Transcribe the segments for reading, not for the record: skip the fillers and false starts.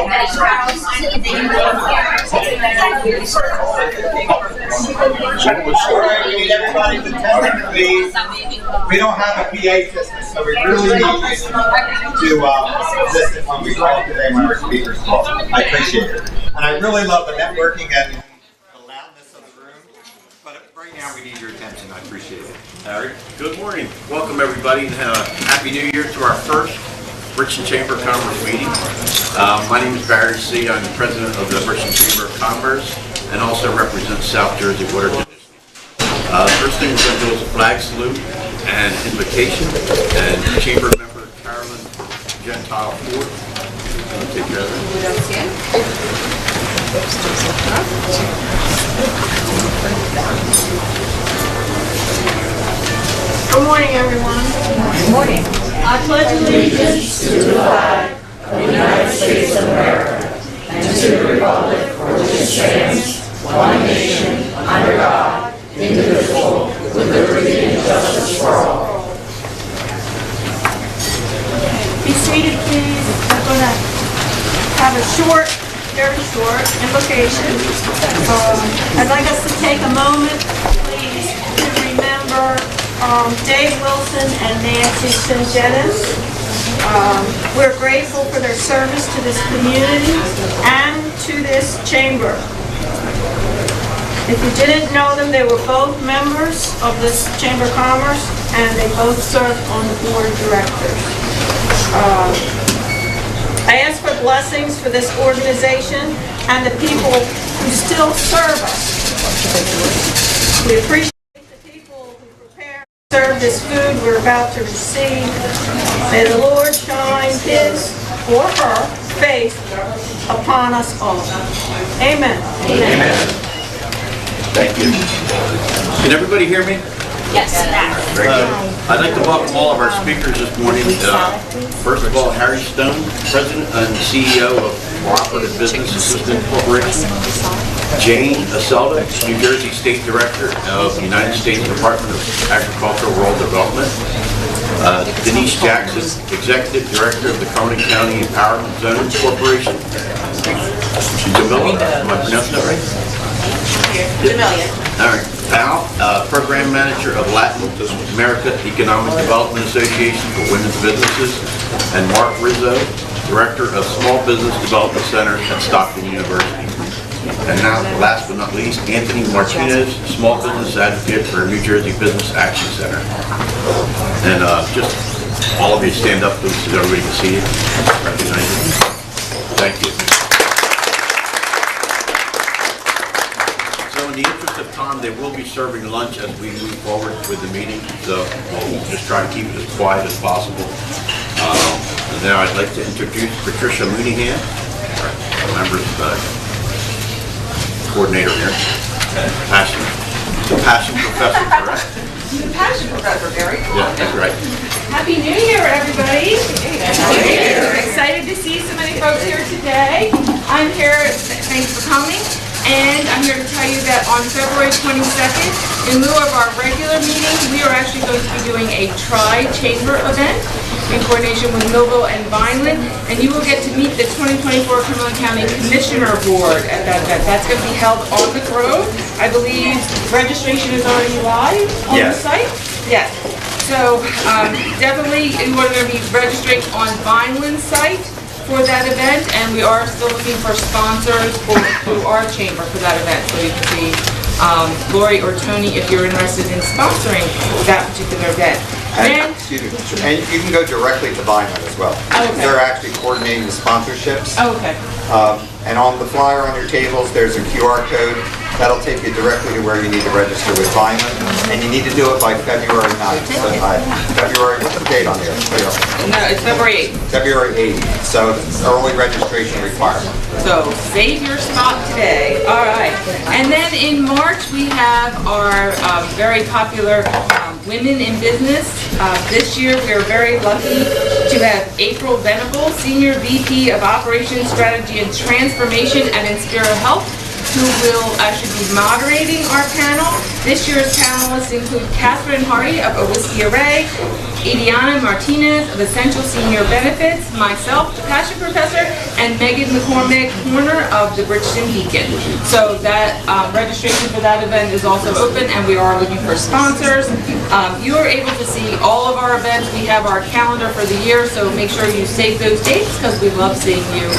We need everybody's attention, please. We don't have a PA system, so we really need you to listen when we call today when our speakers call. I appreciate it. And I really love the networking and the loudness of the room. But right now we need your attention. I appreciate it. All right. Good morning. Welcome everybody, and Happy New Year to our first Bridgeton Chamber of Commerce meeting. My name is Barry C. I'm the president of the Bridgeton Chamber of Commerce and also represent South Jersey Water Division. First thing we're going to do is a flag salute and invocation, and Chamber member Carolyn Gentile Ford. Take care of it. Good morning, everyone. Good morning. I pledge allegiance to the flag of the United States of America and to the republic for which it stands, one nation, under God, indivisible, with liberty and justice for all. Be seated, please. I'm going to have a short, very short invocation. I'd like us to take a moment, please, to remember Dave Wilson and Nancy Singetis. We're grateful for their service to this community and to this chamber. If you didn't know them, they were both members of this Chamber of Commerce, and they both served on the board of directors. I ask for blessings for this organization and the people who still serve us. We appreciate the people who prepare and serve this food we're about to receive. May the Lord shine His or her face upon us all. Amen. Amen. Thank you. Can everybody hear me? Yes. Very good. I'd like to welcome all of our speakers this morning. First of all, Harry Stone, President and CEO of Cooperative Business Assistance Corporation. Jane Aselda, New Jersey State Director of the United States Department of Agricultural Rural Development. Denise Jackson, Executive Director of the Coney County Empowerment Zoning Corporation. Jamila, am I pronouncing that right? Jamila. All right. Al, Program Manager of Latin America Economic Development Association for Women's Businesses, and Mark Rizzo, Director of Small Business Development Center at Stockton University. And now, last but not least, Anthony Martinez, Small Business Advocate for New Jersey Business Action Center. And just all of you stand up, please, so everybody can see you. Recognize you. Thank you. So in the interest of time, they will be serving lunch as we move forward with the meeting, so we'll just try to keep it as quiet as possible. And now I'd like to introduce Patricia Mooneyhan, our members coordinator here. The passion professor, correct? The passion professor, Gary. Yeah, that's right. Happy New Year, everybody. Happy New Year. Excited to see so many folks here today. I'm here, thanks for coming. And I'm here to tell you that on February 22nd, in lieu of our regular meeting, we are actually going to be doing a tri-chamber event in coordination with Millville and Vineland, and you will get to meet the 2024 Cumberland County Commissioner Board at that event. That's going to be held on the Grove. I believe registration is already live on the site. Yes. So definitely you are going to be registering on Vineland's site for that event, and we are still looking for sponsors through our chamber for that event. So you can see Lori or Tony if you're interested in sponsoring that particular event. And you can go directly to Vineland as well. Okay. They're actually coordinating the sponsorships. Okay. And on the flyer on your tables, there's a QR code. That'll take you directly to where you need to register with Vineland. And you need to do it by February 9th. So, what's the date on here? No, it's February 8th. February 8th. So it's early registration requirement. So save your spot today. All right. And then in March, we have our very popular Women in Business. This year, we are very lucky to have April Venable, Senior VP of Operations, Strategy, and Transformation at Inspira Health, who will actually be moderating our panel. This year's panelists include Catherine Hardy of A Whiskey Array, Adriana Martinez of Essential Senior Benefits, myself, the Passion Professor, and Megan McCormick Horner of the Bridgeton Pigeon. So that registration for that event is also open, and we are looking for sponsors. You are able to see all of our events. We have our calendar for the year, so make sure you save those dates because we love seeing you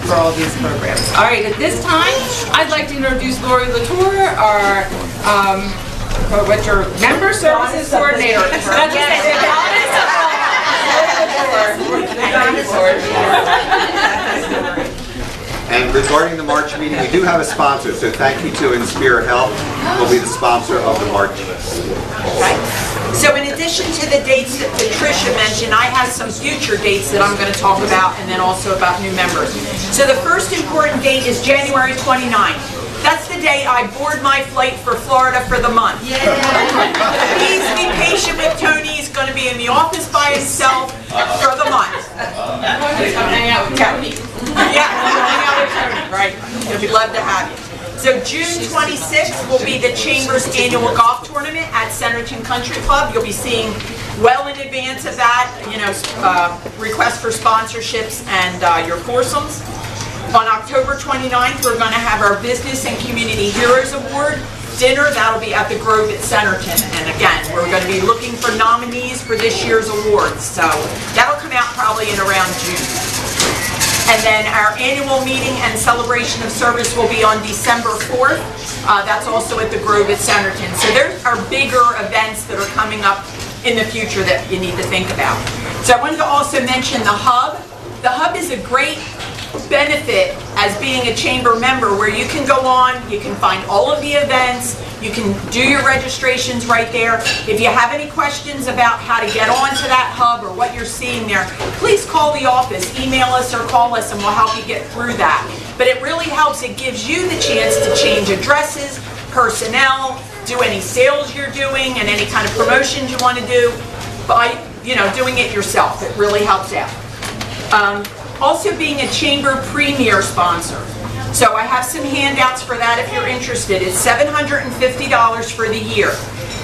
for all these programs. All right, at this time, I'd like to introduce Lori Latour, our member services coordinator. And regarding the March meeting, we do have a sponsor, so thank you to Inspire Health, will be the sponsor of the March. So in addition to the dates that Patricia mentioned, I have some future dates that I'm going to talk about, and then also about new members. So the first important date is January 29th. That's the day I board my flight for Florida for the month. Please be patient with Tony. He's going to be in the office by himself for the month. Hang out with Tony. Yeah, hang out with Tony, right? We'd love to have you. So June 26th will be the Chamber's annual golf tournament at Centerton Country Club. You'll be seeing well in advance of that, requests for sponsorships and your foursomes. On October 29th, we're going to have our Business and Community Heroes Award dinner. That'll be at the Grove at Centerton. And again, we're going to be looking for nominees for this year's awards. So that'll come out probably in around June. And then our annual meeting and celebration of service will be on December 4th. That's also at the Grove at Centerton. So there are bigger events that are coming up in the future that you need to think about. So I wanted to also mention the Hub. The Hub is a great benefit as being a chamber member, where you can go on, you can find all of the events, you can do your registrations right there. If you have any questions about how to get onto that hub or what you're seeing there, please call the office, email us or call us, and we'll help you get through that. But it really helps. It gives you the chance to change addresses, personnel, do any sales you're doing, and any kind of promotions you want to do by doing it yourself. It really helps out. Also being a Chamber Premier sponsor. So I have some handouts for that if you're interested. It's $750 for the year.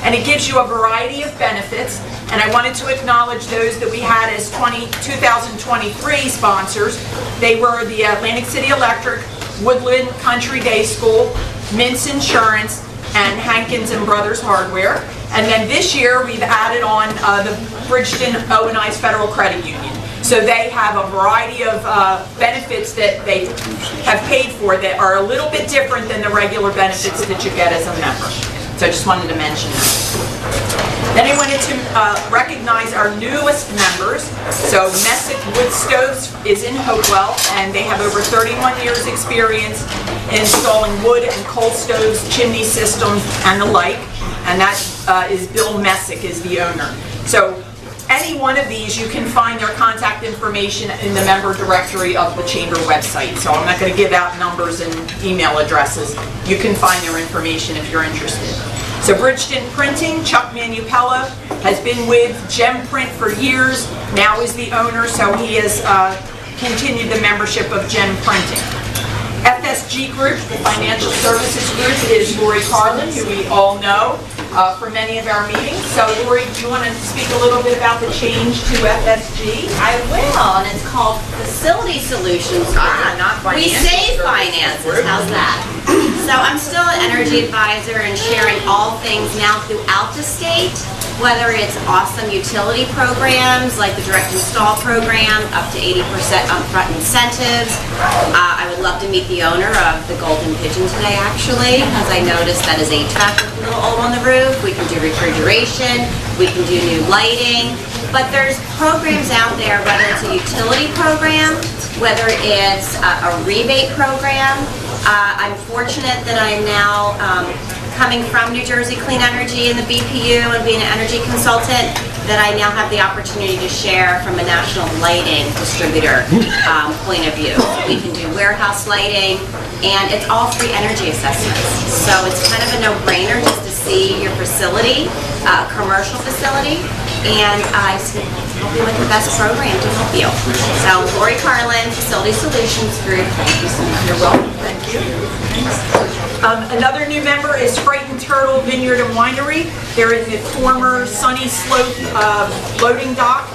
And it gives you a variety of benefits. And I wanted to acknowledge those that we had as 2023 sponsors. They were the Atlantic City Electric, Woodland Country Day School, Mintz Insurance, and Hankins and Brothers Hardware. And then this year we've added on the Bridgeton O&I's Federal Credit Union. So they have a variety of benefits that they have paid for that are a little bit different than the regular benefits that you get as a member. So I just wanted to mention that. Then I wanted to recognize our newest members. So Messick Wood Stoves is in Hopewell, and they have over 31 years experience in installing wood and coal stoves, chimney systems, and the like. And that is Bill Messick is the owner. So any one of these, you can find their contact information in the member directory of the Chamber website. So I'm not going to give out numbers and email addresses. You can find their information if you're interested. So Bridgeton Printing, Chuck Manupella, has been with Gem Print for years, now is the owner, so he has continued the membership of Gem Printing. FSG Group, the Financial Services Group, is Lori Carlin, who we all know for many of our meetings. So Lori, do you want to speak a little bit about the change to FSG? I will, and it's called Facility Solutions Group. Not We save finances, how's that? So I'm still an energy advisor and sharing all things now throughout the state, whether it's awesome utility programs like the direct install program, up to 80% upfront incentives. I would love to meet the owner of the Golden Pigeon today, actually, because I noticed that his HVAC is a little old on the roof. We can do refrigeration, we can do new lighting, but there's programs out there, whether it's a utility program, whether it's a rebate program. I'm fortunate that I'm now coming from New Jersey Clean Energy and the BPU and being an energy consultant, that I now have the opportunity to share from a national lighting distributor point of view. We can do warehouse lighting, and it's all free energy assessments. So it's kind of a no-brainer just to see your facility, commercial facility, and I help you with the best program to help you. So Lori Carlin, Facility Solutions Group. Thank you so much. You're welcome. Thank you. Another new member is Frightened Turtle Vineyard and Winery. They're in the former Sunny Slope loading dock.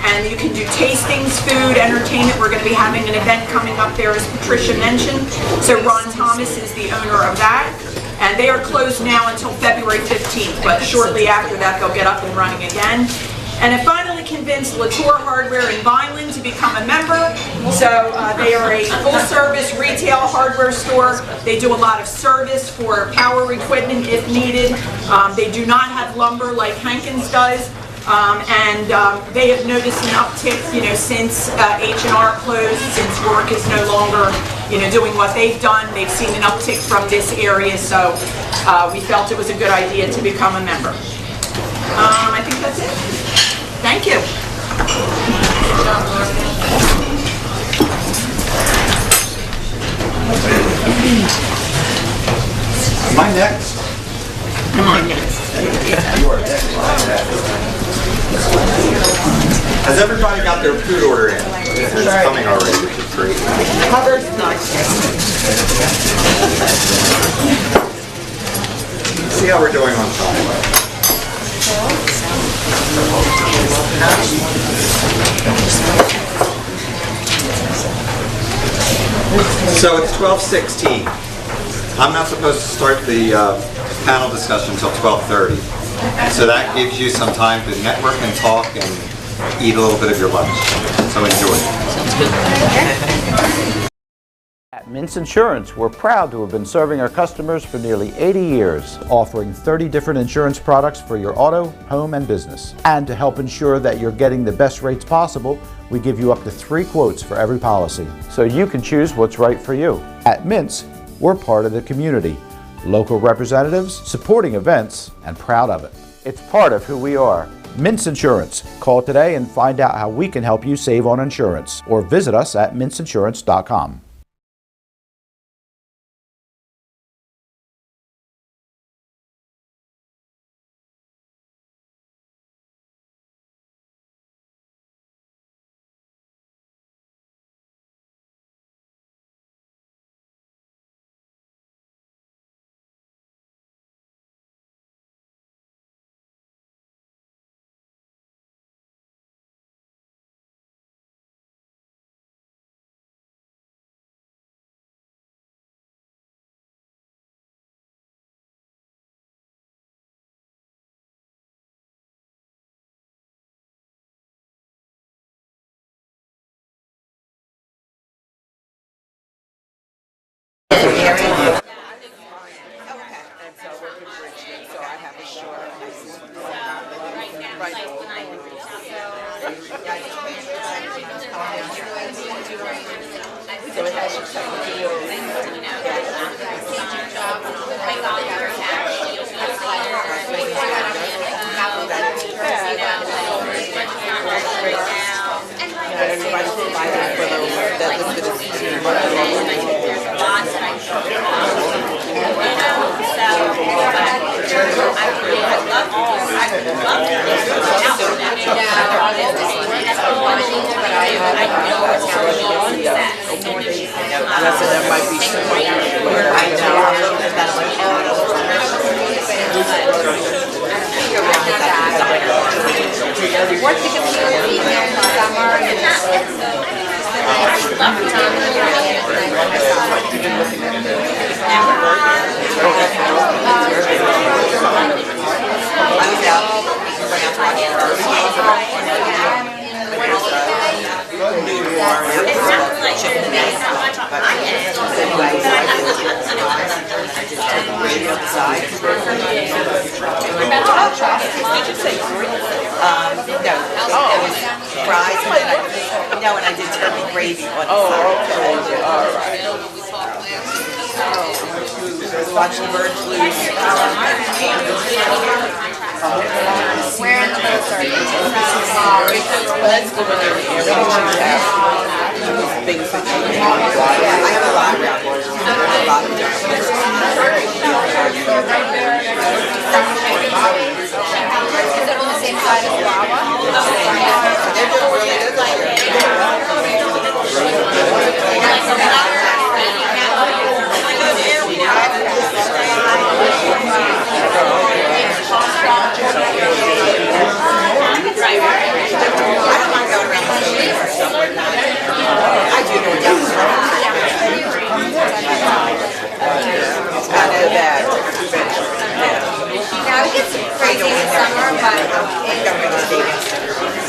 And you can do tastings, food, entertainment. We're going to be having an event coming up there, as Patricia mentioned. So Ron Thomas is the owner of that. And they are closed now until February 15th, but shortly after that they'll get up and running again. And I finally convinced Latour Hardware in Vineland to become a member. So they are a full-service retail hardware store. They do a lot of service for power equipment if needed. They do not have lumber like Hankins does. They have noticed an uptick, since H&R closed, since Rourke is no longer, doing what they've done. They've seen an uptick from this area, so we felt it was a good idea to become a member. I think that's it. Thank you. Am I next? Am I next? You are next. Has everybody got their food order in? It's coming already, which is great. Hubbard's nice. See how we're doing on time. So it's 12:16. I'm not supposed to start the panel discussion until 12:30. So that gives you some time to network and talk and eat a little bit of your lunch. So enjoy. At Mintz Insurance, we're proud to have been serving our customers for nearly 80 years, offering 30 different insurance products for your auto, home, and business. And to help ensure that you're getting the best rates possible, we give you up to 3 quotes for every policy, so you can choose what's right for you. At Mintz, we're part of the community, local representatives, supporting events, and proud of it. It's part of who we are. Mintz Insurance. Call today and find out how we can help you save on insurance, or visit us at mintzinsurance.com. Watch the birds loose. Where in the boats are you? Let's go in there. Things that you can. I have a lot around here. A lot of Is it on the same side as lava? They're doing really good. that. Now, it gets crazy in the summer, but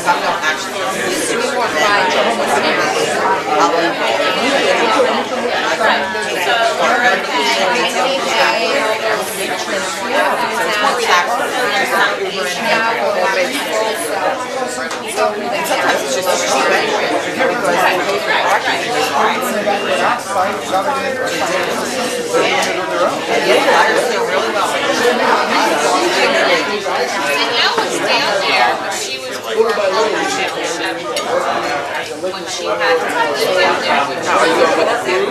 It's more fried almost sometimes it's just cheap anyway. Danielle was down there, but she was with her championship when she had lived down there. How are you going with the food?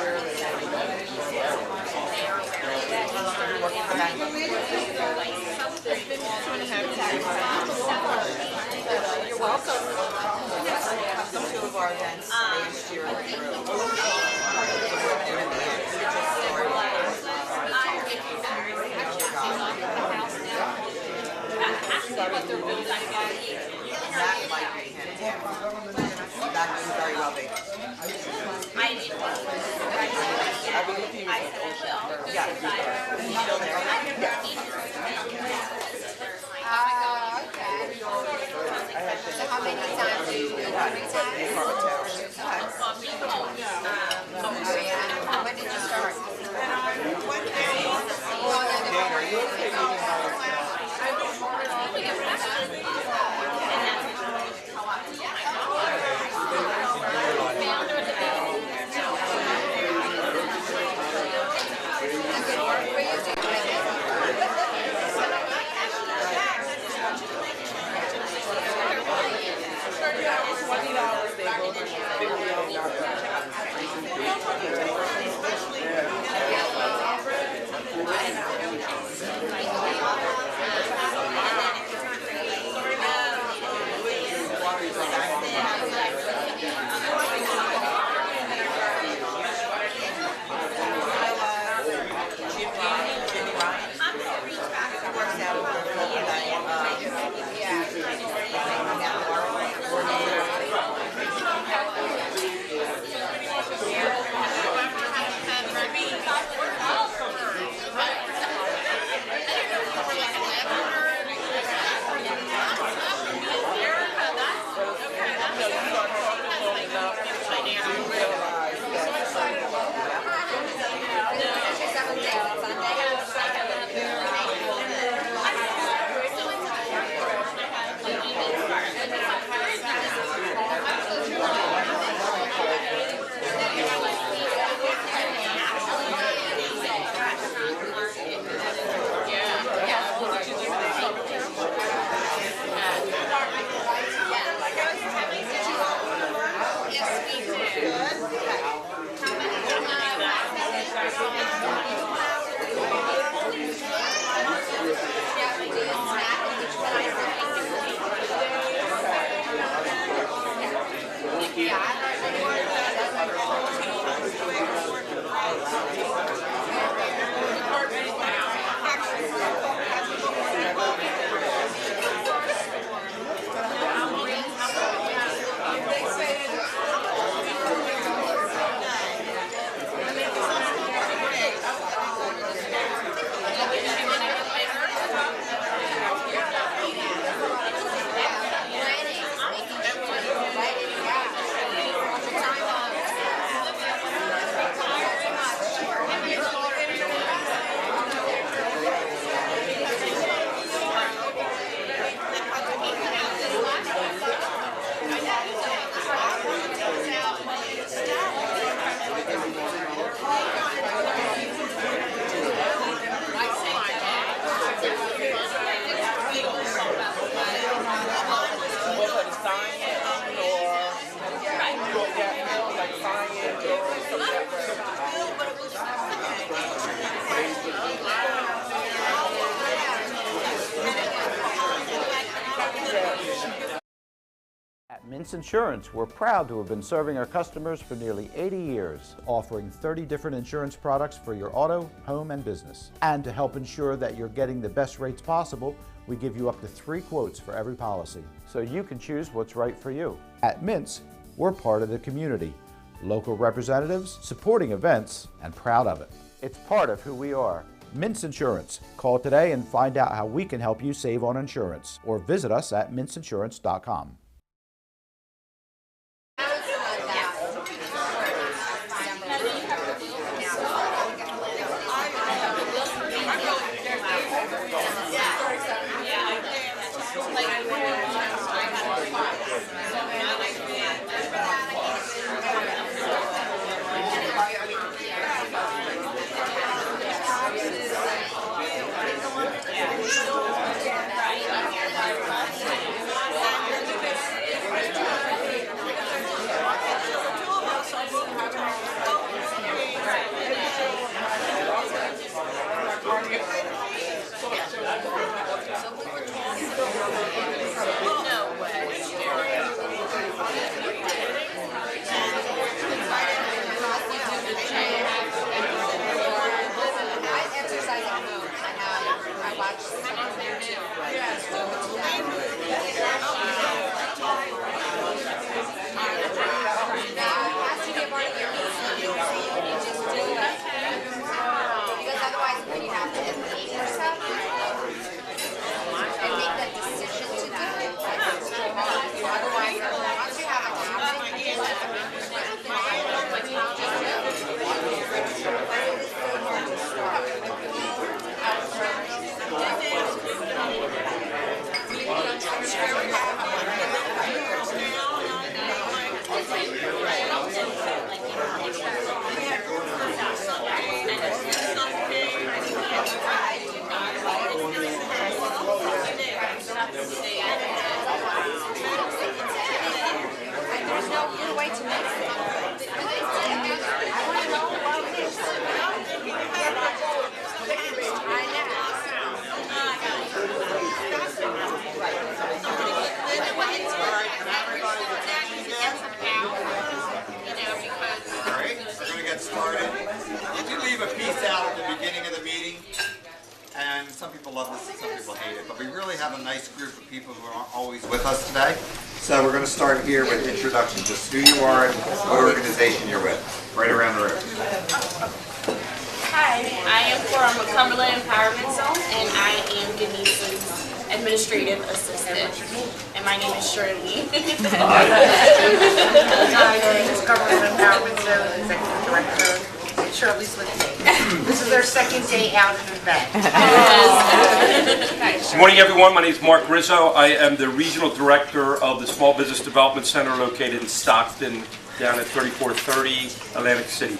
You're welcome. I've come to two of our events last year. That might be him. That was very well baked. I'll be looking at it. Yeah. He's still there. Okay. So how many times do you do it? 3 times? When did you start? At Mintz Insurance, we're proud to have been serving our customers for nearly 80 years, offering 30 different insurance products for your auto, home, and business. And to help ensure that you're getting the best rates possible, we give you up to 3 quotes for every policy, so you can choose what's right for you. At Mintz, we're part of the community, local representatives, supporting events, and proud of it. It's part of who we are. Mintz Insurance. Call today and find out how we can help you save on insurance, or visit us at mintzinsurance.com. have a nice group of people who are always with us today. So we're going to start here with introduction, just who you are and what organization you're with, right around the room. Hi, I am from Cumberland Empowerment Zone, and I am Denise's administrative assistant. And my name is Shirley. Hi, my name is Cumberland Empowerment Zone Executive Director. Shirley's with me. This is our second day out in the event. Good morning, everyone. My name is Mark Rizzo. I am the Regional Director of the Small Business Development Center located in Stockton, down at 3430 Atlantic City.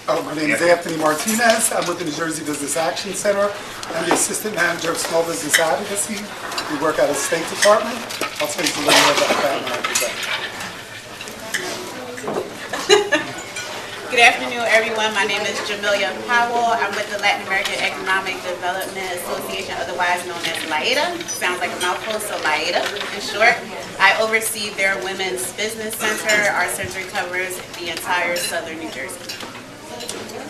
My name is Anthony Martinez. I'm with the New Jersey Business Action Center. I'm the Assistant Manager of Small Business Advocacy. We work at a State Department. I'll tell you a little more about that when I present. Good afternoon, everyone. My name is Jamelia Powell. I'm with the Latin American Economic Development Association, otherwise known as LAEDA. Sounds like a mouthful, so LAEDA in short. I oversee their Women's Business Center. Our center covers the entire southern New Jersey.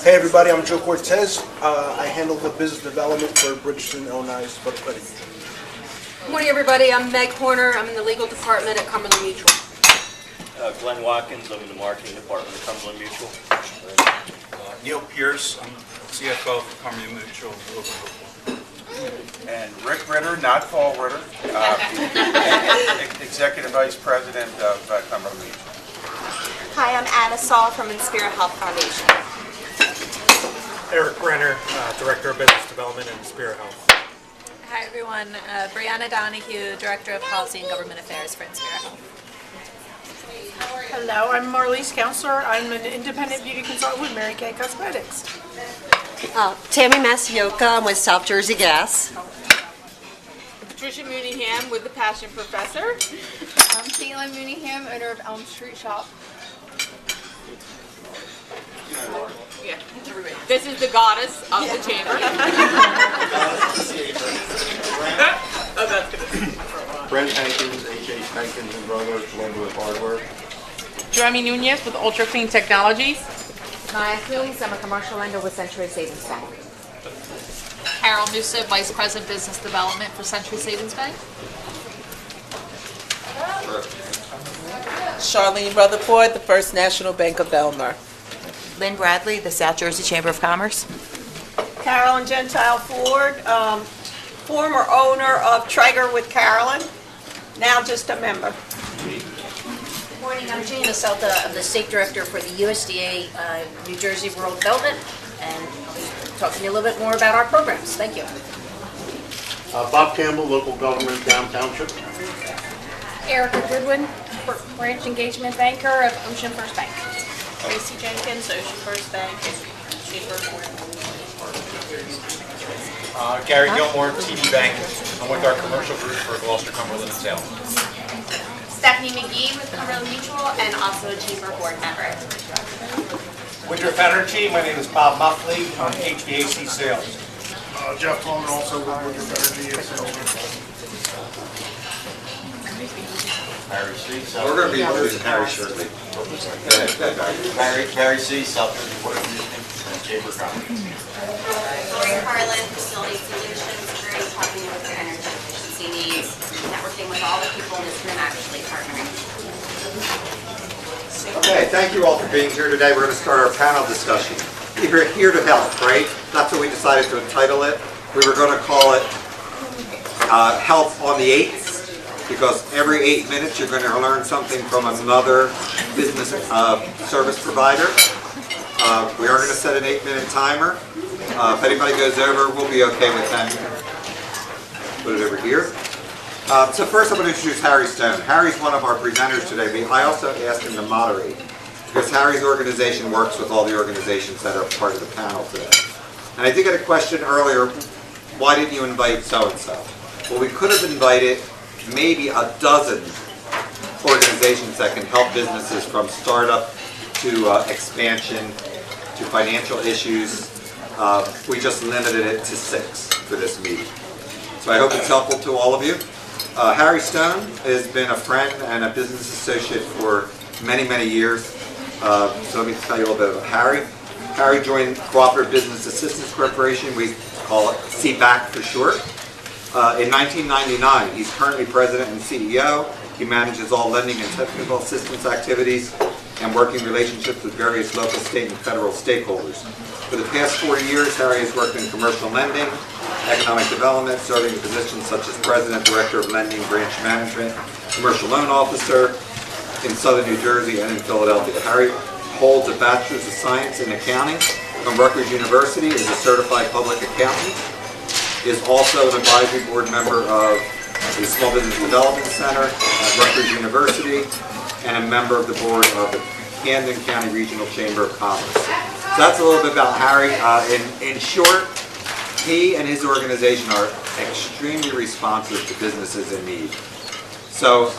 Hey everybody, I'm Joe Cortez. I handle the business development for Bridgeton, Illinois. Good morning, everybody. I'm Meg Horner. I'm in the legal department at Cumberland Mutual. Glenn Watkins, I'm in the marketing department at Cumberland Mutual. Neil Pierce, I'm CFO for Cumberland Mutual. And Rick Ritter, not Paul Ritter, Executive Vice President of Cumberland Mutual. Hi, I'm Anna Saul from Inspira Health Foundation. Eric Brenner, Director of Business Development at Inspira Health. Hi everyone, Brianna Donahue, Director of Policy and Government Affairs for Inspira Health. Hello, I'm Marlise Counselor. I'm an independent beauty consultant with Mary Kay Cosmetics. Tammy Masioka, I'm with South Jersey Gas. Patricia Mooneyham with the Passion Professor. I'm Caitlin Mooneyham, owner of Elm Street Shop. Yeah. This is the goddess of the chamber. Oh, that's good. Brent Hankins, H.H. Hankins and Brothers, Linwood Hardware. Jeremy Nunez with Ultra Clean Technologies. Maya Coombs, I'm a commercial lender with Century Savings Bank. Carol Musa, Vice President Business Development for Century Savings Bank. Charlene Rutherford, the First National Bank of Belmar. Lynn Bradley, the South Jersey Chamber of Commerce. Carolyn Gentile Ford, former owner of Traeger with Carolyn, now just a member. Good morning, I'm Jane Aselta. I'm the State Director for the USDA New Jersey Rural Development, and I'll be talking to you a little bit more about our programs. Thank you. Bob Campbell, Local Government, Down Township. Erica Goodwin, Branch Engagement Banker of Ocean First Bank. Tracy Jenkins, Ocean First Bank, Chamber Gary Gilmore, TD Bank. I'm with our commercial group for Gloucester, Cumberland, and Salem. Stephanie McGee with Cumberland Mutual and also a Chamber Board member. Woodruff Energy, my name is Bob Muffley, I'm HVAC sales. Jeff Coleman, also with Woodruff Energy. Harry C. We're going to be losing Harry shortly. Harry C. South Jersey Board of Management and Chamber of Commerce. Lori Harlan, Facility Solutions Group, helping you with your energy efficiency needs, networking with all the people in this room actually partnering. Okay, thank you all for being here today. We're going to start our panel discussion. We're here to help, right? That's what we decided to entitle it. We were going to call it Help on the 8th. Because every 8 minutes you're going to learn something from another business service provider. We are going to set an 8-minute timer. If anybody goes over, we'll be okay with that. Put it over here. So first I'm going to introduce Harry Stone. Harry's one of our presenters today. I also asked him to moderate because Harry's organization works with all the organizations that are part of the panel today. And I did get a question earlier, why didn't you invite so-and-so? Well, we could have invited maybe a dozen organizations that can help businesses from startup to expansion to financial issues. We just limited it to 6 for this meeting. So I hope it's helpful to all of you. Harry Stone has been a friend and a business associate for many, many years. So let me tell you a little bit about Harry. Harry joined Cooperative Business Assistance Corporation. We call it CBAC for short. In 1999, he's currently president and CEO. He manages all lending and technical assistance activities and working relationships with various local, state, and federal stakeholders. For the past 40 years, Harry has worked in commercial lending, economic development, serving in positions such as President, Director of Lending, Branch Management, Commercial Loan Officer in Southern New Jersey and in Philadelphia. Harry holds a Bachelor's of Science in Accounting from Rutgers University, is a certified public accountant, is also an advisory board member of the Small Business Development Center at Rutgers University, and a member of the board of the Camden County Regional Chamber of Commerce. So that's a little bit about Harry. In short, he and his organization are extremely responsive to businesses in need. So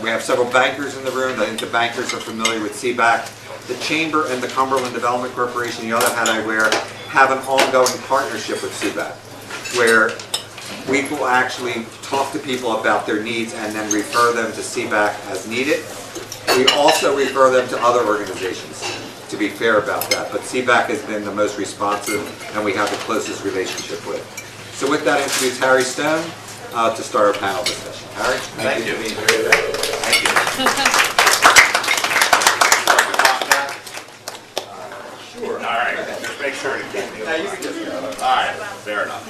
we have several bankers in the room. I think the bankers are familiar with CBAC. The Chamber and the Cumberland Development Corporation, the other hat I wear, have an ongoing partnership with CBAC, where we will actually talk to people about their needs and then refer them to CBAC as needed. We also refer them to other organizations, to be fair about that, but CBAC has been the most responsive and we have the closest relationship with. So with that, I introduce Harry Stone to start our panel discussion. Harry? Thank you. Thank you. Sure. All right. Just make sure to keep me. Yeah, you can just go. All right. Fair enough.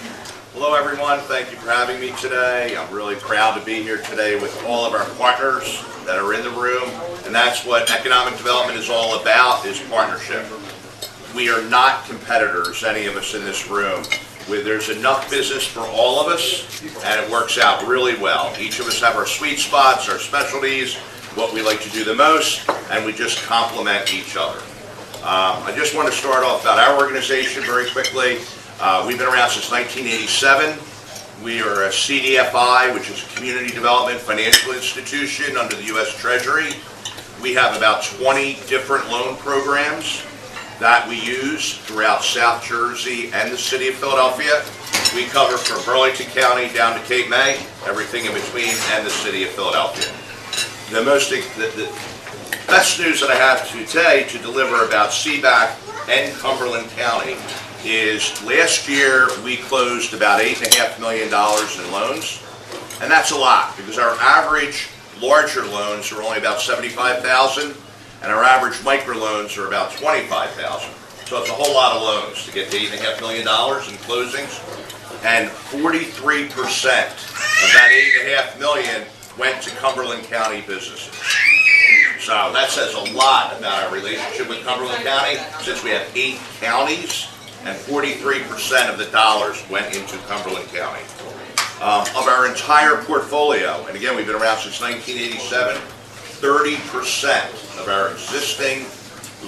Hello, everyone. Thank you for having me today. I'm really proud to be here today with all of our partners that are in the room, and that's what economic development is all about, is partnership. We are not competitors, any of us in this room. There's enough business for all of us, and it works out really well. Each of us have our sweet spots, our specialties, what we like to do the most, and we just complement each other. I just want to start off about our organization very quickly. We've been around since 1987. We are a CDFI, which is a Community Development Financial Institution under the U.S. Treasury. We have about 20 different loan programs that we use throughout South Jersey and the city of Philadelphia. We cover from Burlington County down to Cape May, everything in between, and the city of Philadelphia. The best news that I have today to deliver about CBAC and Cumberland County is last year we closed about $8.5 million in loans, and that's a lot because our average larger loans are only about $75,000 and our average microloans are about $25,000. So it's a whole lot of loans to get to $8.5 million in closings, and 43% of that $8.5 million went to Cumberland County businesses. So that says a lot about our relationship with Cumberland County, since we have 8 counties and 43% of the dollars went into Cumberland County. Of our entire portfolio, and again, we've been around since 1987, 30% of our existing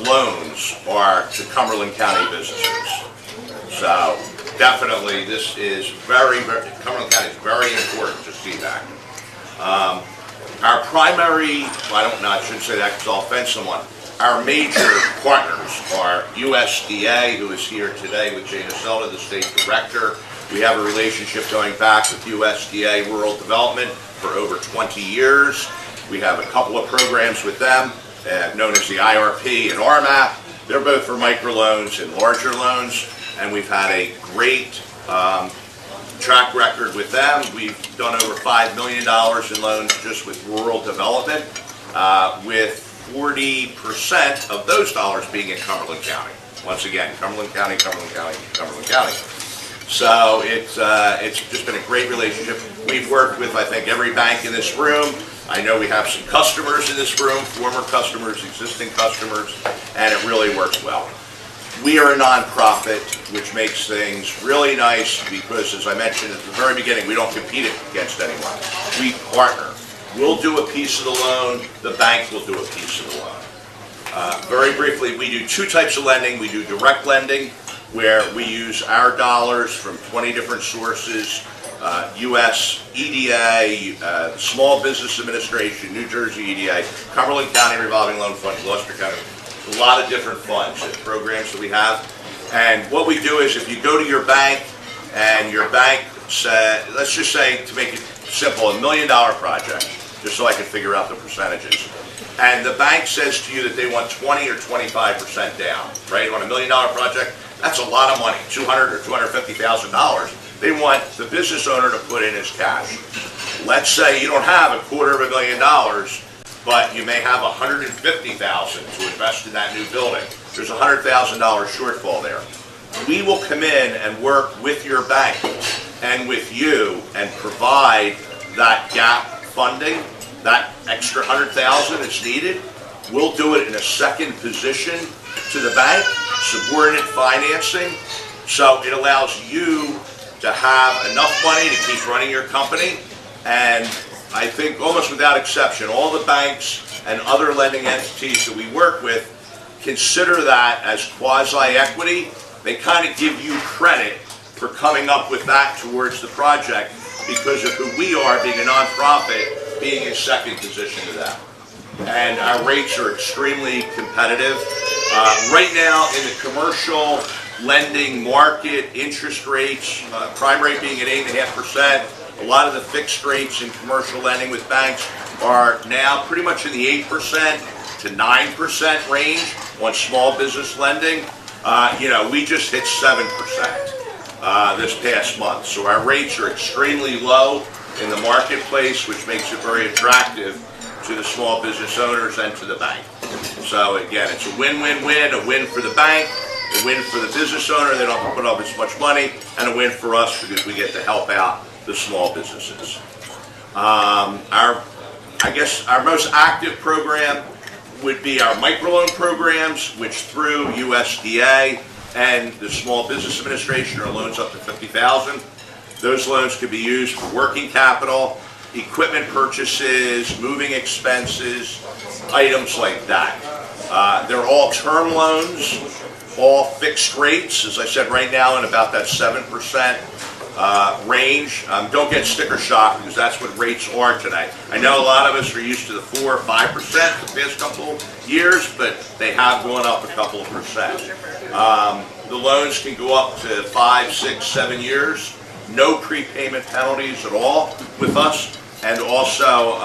loans are to Cumberland County businesses. So definitely this is Cumberland County is very important to CBAC. Our primary, I shouldn't say that because I'll offend someone. Our major partners are USDA, who is here today with Jana Zelda, the state director. We have a relationship going back with USDA Rural Development for over 20 years. We have a couple of programs with them, known as the IRP and RMAP. They're both for microloans and larger loans, and we've had a great track record with them. We've done over $5 million in loans just with rural development, with 40% of those dollars being in Cumberland County. Once again, Cumberland County, Cumberland County, Cumberland County. So it's just been a great relationship. We've worked with, I think, every bank in this room. I know we have some customers in this room, former customers, existing customers, and it really works well. We are a nonprofit, which makes things really nice because, as I mentioned at the very beginning, we don't compete against anyone. We partner. We'll do a piece of the loan, the bank will do a piece of the loan. Very briefly, we do 2 types of lending. We do direct lending, where we use our dollars from 20 different sources, U.S. EDA, Small Business Administration, New Jersey EDA, Cumberland County Revolving Loan Fund, Gloucester County, a lot of different funds and programs that we have. And what we do is if you go to your bank and your bank said, let's just say, to make it simple, $1 million project, just so I can figure out the percentages. And the bank says to you that they want 20 or 25% down, right? On $1 million project, That's a lot of money, $200,000 or $250,000. They want the business owner to put in his cash. Let's say you don't have $250,000, but you may have $150,000 to invest in that new building. There's a $100,000 shortfall there. We will come in and work with your bank and with you and provide that gap funding, that extra $100,000 that's needed. We'll do it in a second position to the bank, subordinate financing, so it allows you to have enough money to keep running your company. And I think almost without exception, all the banks and other lending entities that we work with consider that as quasi-equity. They kind of give you credit for coming up with that towards the project because of who we are, being a nonprofit, being in second position to them. And our rates are extremely competitive. Right now in the commercial lending market, interest rates, prime rate being at 8.5%, a lot of the fixed rates in commercial lending with banks are now pretty much in the 8% to 9% range on small business lending. We just hit 7% this past month. So our rates are extremely low in the marketplace, which makes it very attractive to the small business owners and to the bank. So again, it's a win-win-win, a win for the bank, a win for the business owner, they don't have to put up as much money, and a win for us because we get to help out the small businesses. Our most active program would be our microloan programs, which through USDA and the Small Business Administration are loans up to $50,000. Those loans could be used for working capital, equipment purchases, moving expenses, items like that. They're all term loans, all fixed rates, as I said, right now in about that 7% range. Don't get sticker shock because that's what rates are today. I know a lot of us are used to the 4 or 5% the past couple years, but they have gone up a couple of percent. The loans can go up to 5, 6, 7 years. No prepayment penalties at all with us, and also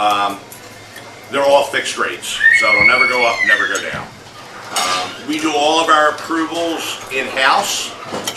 they're all fixed rates, so it'll never go up, never go down. We do all of our approvals in-house,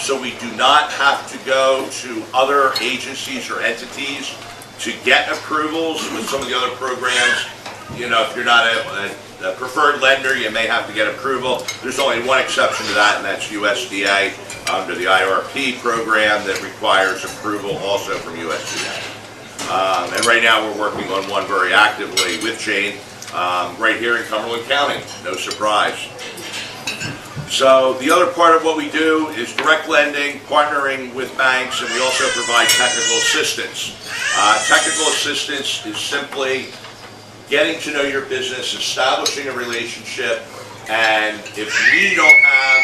so we do not have to go to other agencies or entities to get approvals with some of the other programs. If you're not a preferred lender, you may have to get approval. There's only one exception to that, and that's USDA under the IRP program that requires approval also from USDA. And right now we're working on one very actively with Jane right here in Cumberland County, no surprise. So the other part of what we do is direct lending, partnering with banks, and we also provide technical assistance. Technical assistance is simply getting to know your business, establishing a relationship, and if we don't have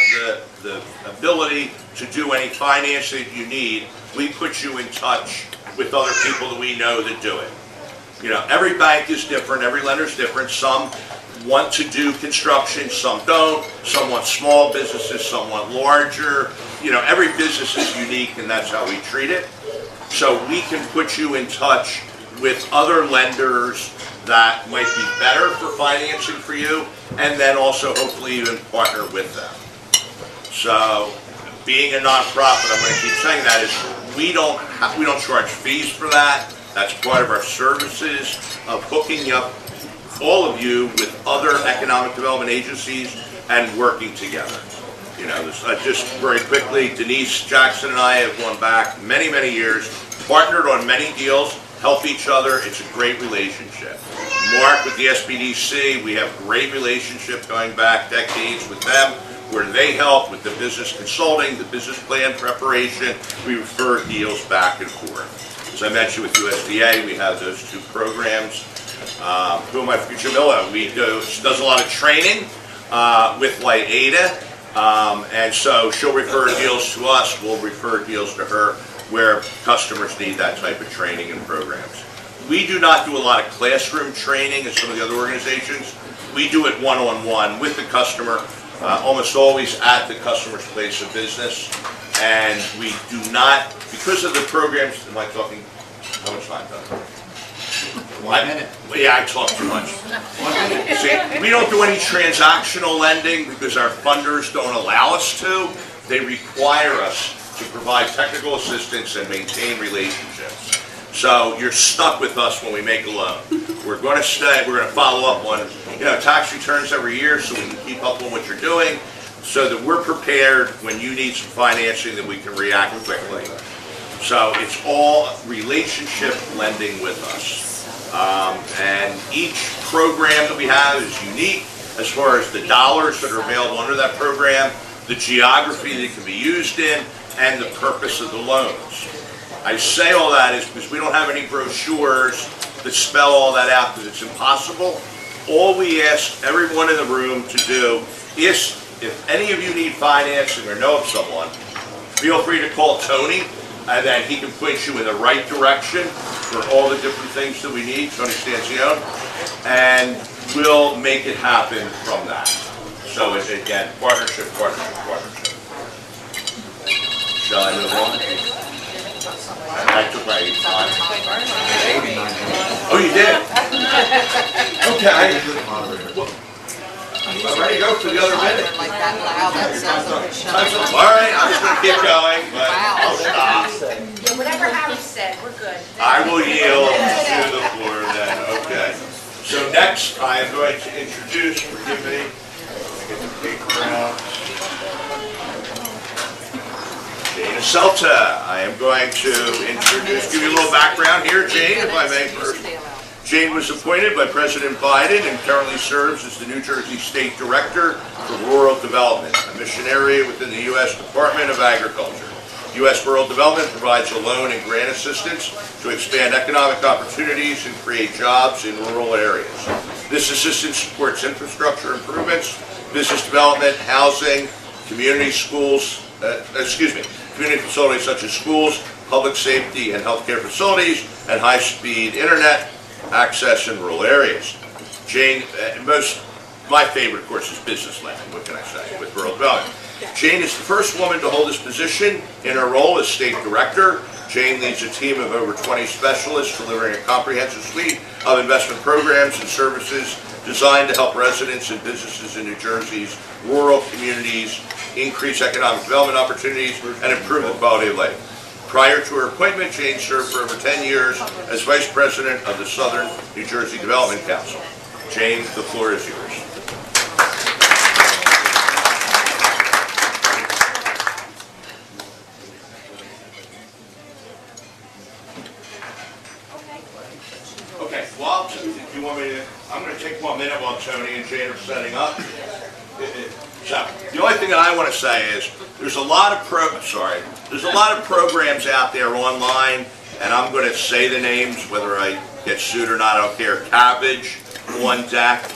the ability to do any financing that you need, we put you in touch with other people that we know that do it. Every bank is different, every lender is different. Some want to do construction, some don't. Some want small businesses, some want larger. Every business is unique, and that's how we treat it. So we can put you in touch with other lenders that might be better for financing for you, and then also hopefully even partner with them. So being a nonprofit, I'm going to keep saying that, is we don't charge fees for that. That's part of our services of hooking up all of you with other economic development agencies and working together. Just very quickly, Denise Jackson and I have gone back many, many years, partnered on many deals, help each other. It's a great relationship. Mark with the SBDC, we have great relationship going back decades with them, where they help with the business consulting, the business plan preparation. We refer deals back and forth. As I mentioned with USDA, we have those two programs. Who am I? Jamila, does a lot of training with LIADA, and so she'll refer deals to us. We'll refer deals to her where customers need that type of training and programs. We do not do a lot of classroom training as some of the other organizations. We do it one-on-one with the customer, almost always at the customer's place of business, and we do not, because of the programs. Am I talking? How much time? 1 minute. Yeah, I talk too much. 1 minute. See, we don't do any transactional lending because our funders don't allow us to. they require us to provide technical assistance and maintain relationships. So you're stuck with us when we make a loan. We're going to stay, we're going to follow up on, tax returns every year so we can keep up on what you're doing, so that we're prepared when you need some financing that we can react quickly. So it's all relationship lending with us. And each program that we have is unique as far as the dollars that are available under that program, the geography that it can be used in, and the purpose of the loans. I say all that is because we don't have any brochures that spell all that out, because it's impossible. All we ask everyone in the room to do is, if any of you need financing or know of someone, feel free to call Tony, and then he can point you in the right direction for all the different things that we need, Tony Stancione, and we'll make it happen from that. So it's, again, partnership, partnership, partnership. Shall I move on? I took my time. Oh, you did? Okay. I'm ready to go for the other minute. All right, I'm just going to keep going, but I'll stop. Yeah, whatever Harry said, we're good. I will yield to the floor then, okay. So next, I am going to introduce, forgive me, get the paper out. Jane Aselta, I am going to introduce, give you a little background here, Jane, if I may first. Jane was appointed by President Biden and currently serves as the New Jersey State Director for Rural Development, a mission area within the U.S. Department of Agriculture. U.S. Rural Development provides a loan and grant assistance to expand economic opportunities and create jobs in rural areas. This assistance supports infrastructure improvements, business development, housing, community facilities such as schools, public safety and healthcare facilities, and high-speed internet access in rural areas. Jane, my favorite, of course, is business lending. What can I say with rural development? Jane is the first woman to hold this position in her role as state director. Jane leads a team of over 20 specialists delivering a comprehensive suite of investment programs and services designed to help residents and businesses in New Jersey's rural communities increase economic development opportunities and improve the quality of life. Prior to her appointment, Jane served for over 10 years as Vice President of the Southern New Jersey Development Council. Jane, the floor is yours. Okay, well, if you want me to, I'm going to take 1 minute while Tony and Jane are setting up. So, the only thing that I want to say is there's a lot of programs out there online, and I'm going to say the names whether I get sued or not. I don't care. Cabbage, On Deck.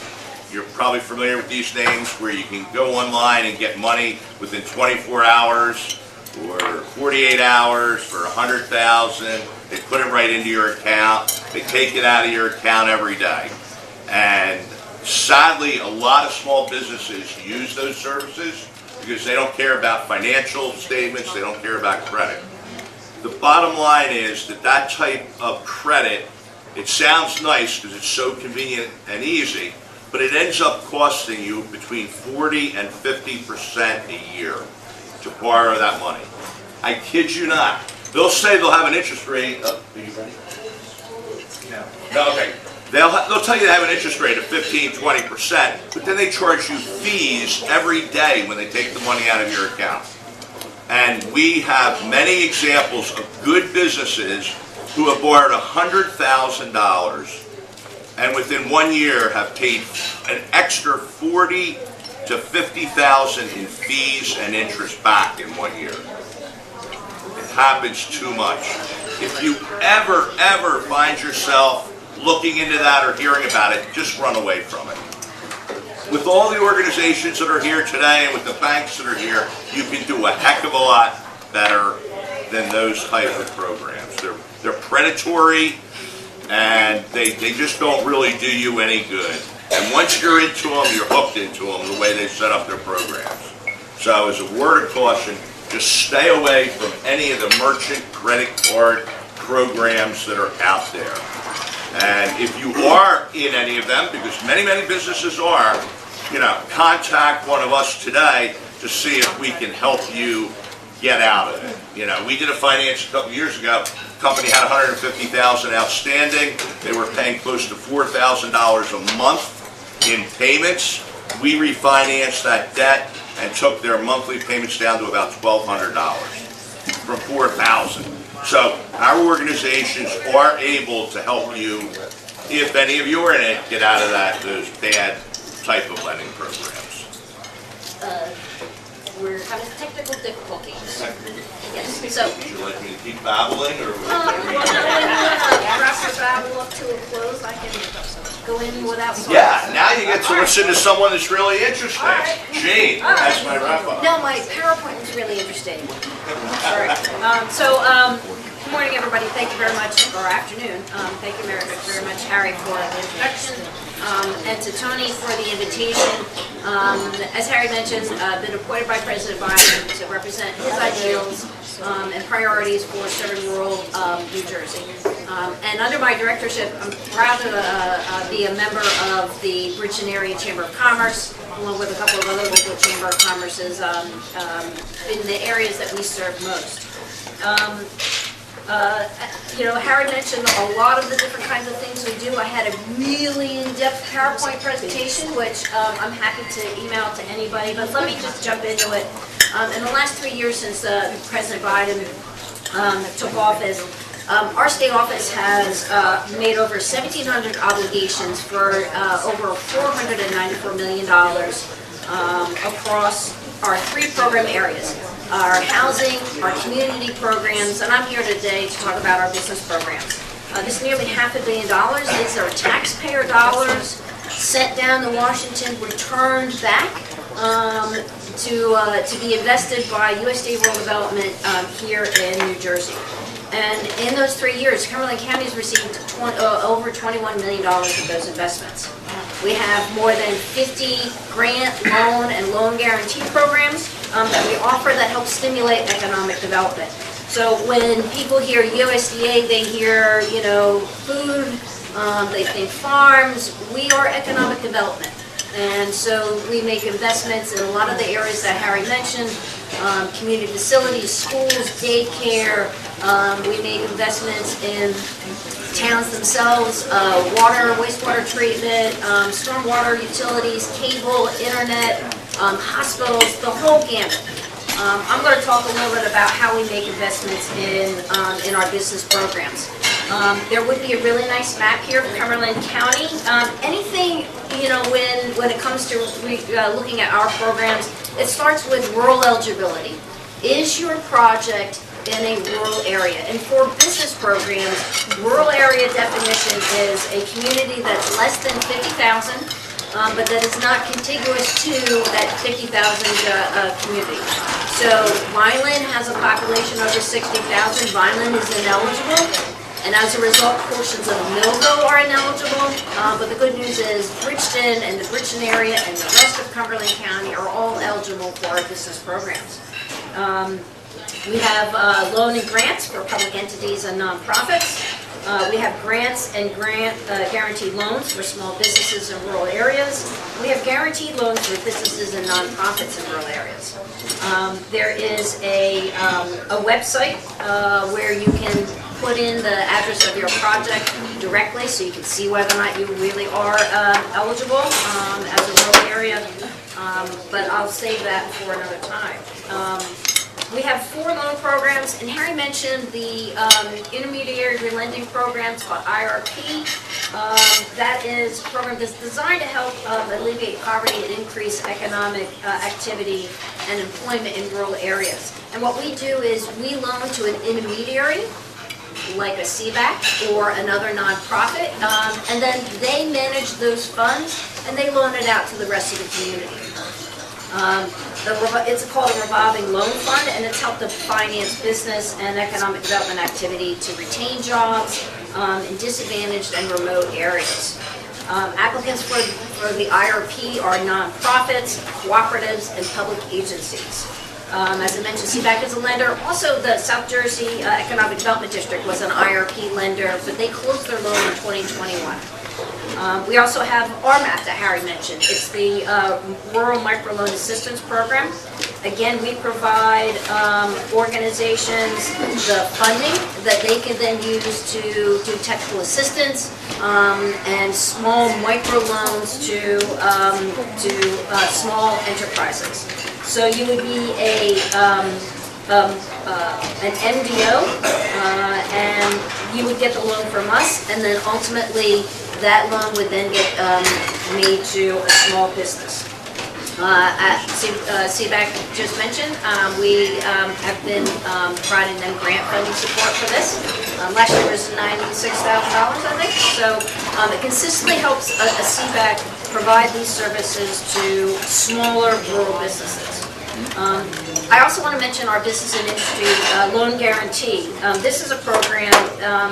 You're probably familiar with these names, where you can go online and get money within 24 hours or 48 hours for $100,000. They put it right into your account. They take it out of your account every day. And sadly, a lot of small businesses use those services because they don't care about financial statements, they don't care about credit. The bottom line is that type of credit, it sounds nice because it's so convenient and easy, but it ends up costing you between 40 and 50% a year to borrow that money. I kid you not. They'll say they'll have an interest rate of, are you ready? No, okay. They'll tell you they have an interest rate of 15, 20%, but then they charge you fees every day when they take the money out of your account. And we have many examples of good businesses who have borrowed $100,000 and within 1 year have paid an extra $40,000 to $50,000 in fees and interest back in 1 year. It happens too much. If you ever find yourself looking into that or hearing about it, just run away from it. With all the organizations that are here today and with the banks that are here, you can do a heck of a lot better than those type of programs. They're predatory and they just don't really do you any good. And once you're into them, you're hooked into them the way they set up their programs. So as a word of caution, just stay away from any of the merchant credit card programs that are out there. And if you are in any of them, because many businesses are, contact one of us today to to see if we can help you get out of it. You know, we did a finance a couple years ago. Company had $150,000 outstanding. They were paying close to $4,000 a month in payments. We refinanced that debt and took their monthly payments down to about $1,200 from $4,000. So our organizations are able to help you, if any of you are in it, get out of those bad type of lending programs. We're having technical difficulties. Yes, so. Would you like me to keep babbling, or? Wrap the babble up to a close, I can go in without. Yeah, now you get to listen to someone that's really interesting. Jane, that's my wrap up. No, my PowerPoint was really interesting. All right. Good morning, everybody. Thank you very much, or afternoon. Thank you very much, Harry, for the introduction, and to Tony for the invitation. As Harry mentioned, I've been appointed by President Biden to represent his ideals and priorities for serving rural New Jersey. And under my directorship, I'm proud to be a member of the Bridgeton Area Chamber of Commerce, along with a couple of other local Chamber of Commerces in the areas that we serve most. You know, Harry mentioned a lot of the different kinds of things we do. I had a really in-depth PowerPoint presentation, which I'm happy to email to anybody, but let me just jump into it. In the last 3 years since President Biden took office, our state office has made over 1,700 obligations for over $494 million across our 3 program areas. Our housing, our community programs, and I'm here today to talk about our business programs. This nearly $500 million. These are taxpayer dollars sent down to Washington, returned back to be invested by USDA Rural Development here in New Jersey. And in those 3 years, Cumberland County has received over $21 million of those investments. We have more than 50 grant, loan, and loan guarantee programs that we offer that help stimulate economic development. So when people hear USDA, they hear, you know, food, they think farms. We are economic development. And so we make investments in a lot of the areas that Harry mentioned, community facilities, schools, daycare. We make investments in towns themselves, water, wastewater treatment, stormwater utilities, cable, internet, hospitals, the whole gamut. I'm going to talk a little bit about how we make investments in our business programs. There would be a really nice map here of Cumberland County. Anything, you know, when it comes to looking at our programs, it starts with rural eligibility. Is your project in a rural area? And for business programs, rural area definition is a community that's less than 50,000, but that is not contiguous to that 50,000 community. So Vineland has a population over 60,000. Vineland is ineligible, and as a result, portions of Millville are ineligible. But the good news is Bridgeton and the Bridgeton area and the rest of Cumberland County are all eligible for our business programs. We have loan and grants for public entities and nonprofits. We have grants and guaranteed loans for small businesses in rural areas. We have guaranteed loans for businesses and nonprofits in rural areas. There is a website where you can put in the address of your project directly, so you can see whether or not you really are eligible as a rural area. But I'll save that for another time. We have 4 loan programs, and Harry mentioned the intermediary relending programs called IRP. That is a program that's designed to help alleviate poverty and increase economic activity and employment in rural areas. And what we do is we loan to an intermediary, like a CBAC or another nonprofit, and then they manage those funds and they loan it out to the rest of the community. It's called a revolving loan fund, and it's helped to finance business and economic development activity to retain jobs in disadvantaged and remote areas. Applicants for the IRP are nonprofits, cooperatives, and public agencies. As I mentioned, CBAC is a lender. Also, the South Jersey Economic Development District was an IRP lender, but they closed their loan in 2021. We also have RMAP that Harry mentioned. It's the Rural Microloan Assistance Program. Again, we provide organizations the funding that they can then use to do technical assistance and small micro loans to small enterprises. So you would be an MDO, and you would get the loan from us, and then ultimately that loan would then get made to a small business. CBAC just mentioned, we have been providing them grant funding support for this. Last year was $96,000, I think. So it consistently helps a CBAC provide these services to smaller rural businesses. I also want to mention our business and industry loan guarantee. This is a program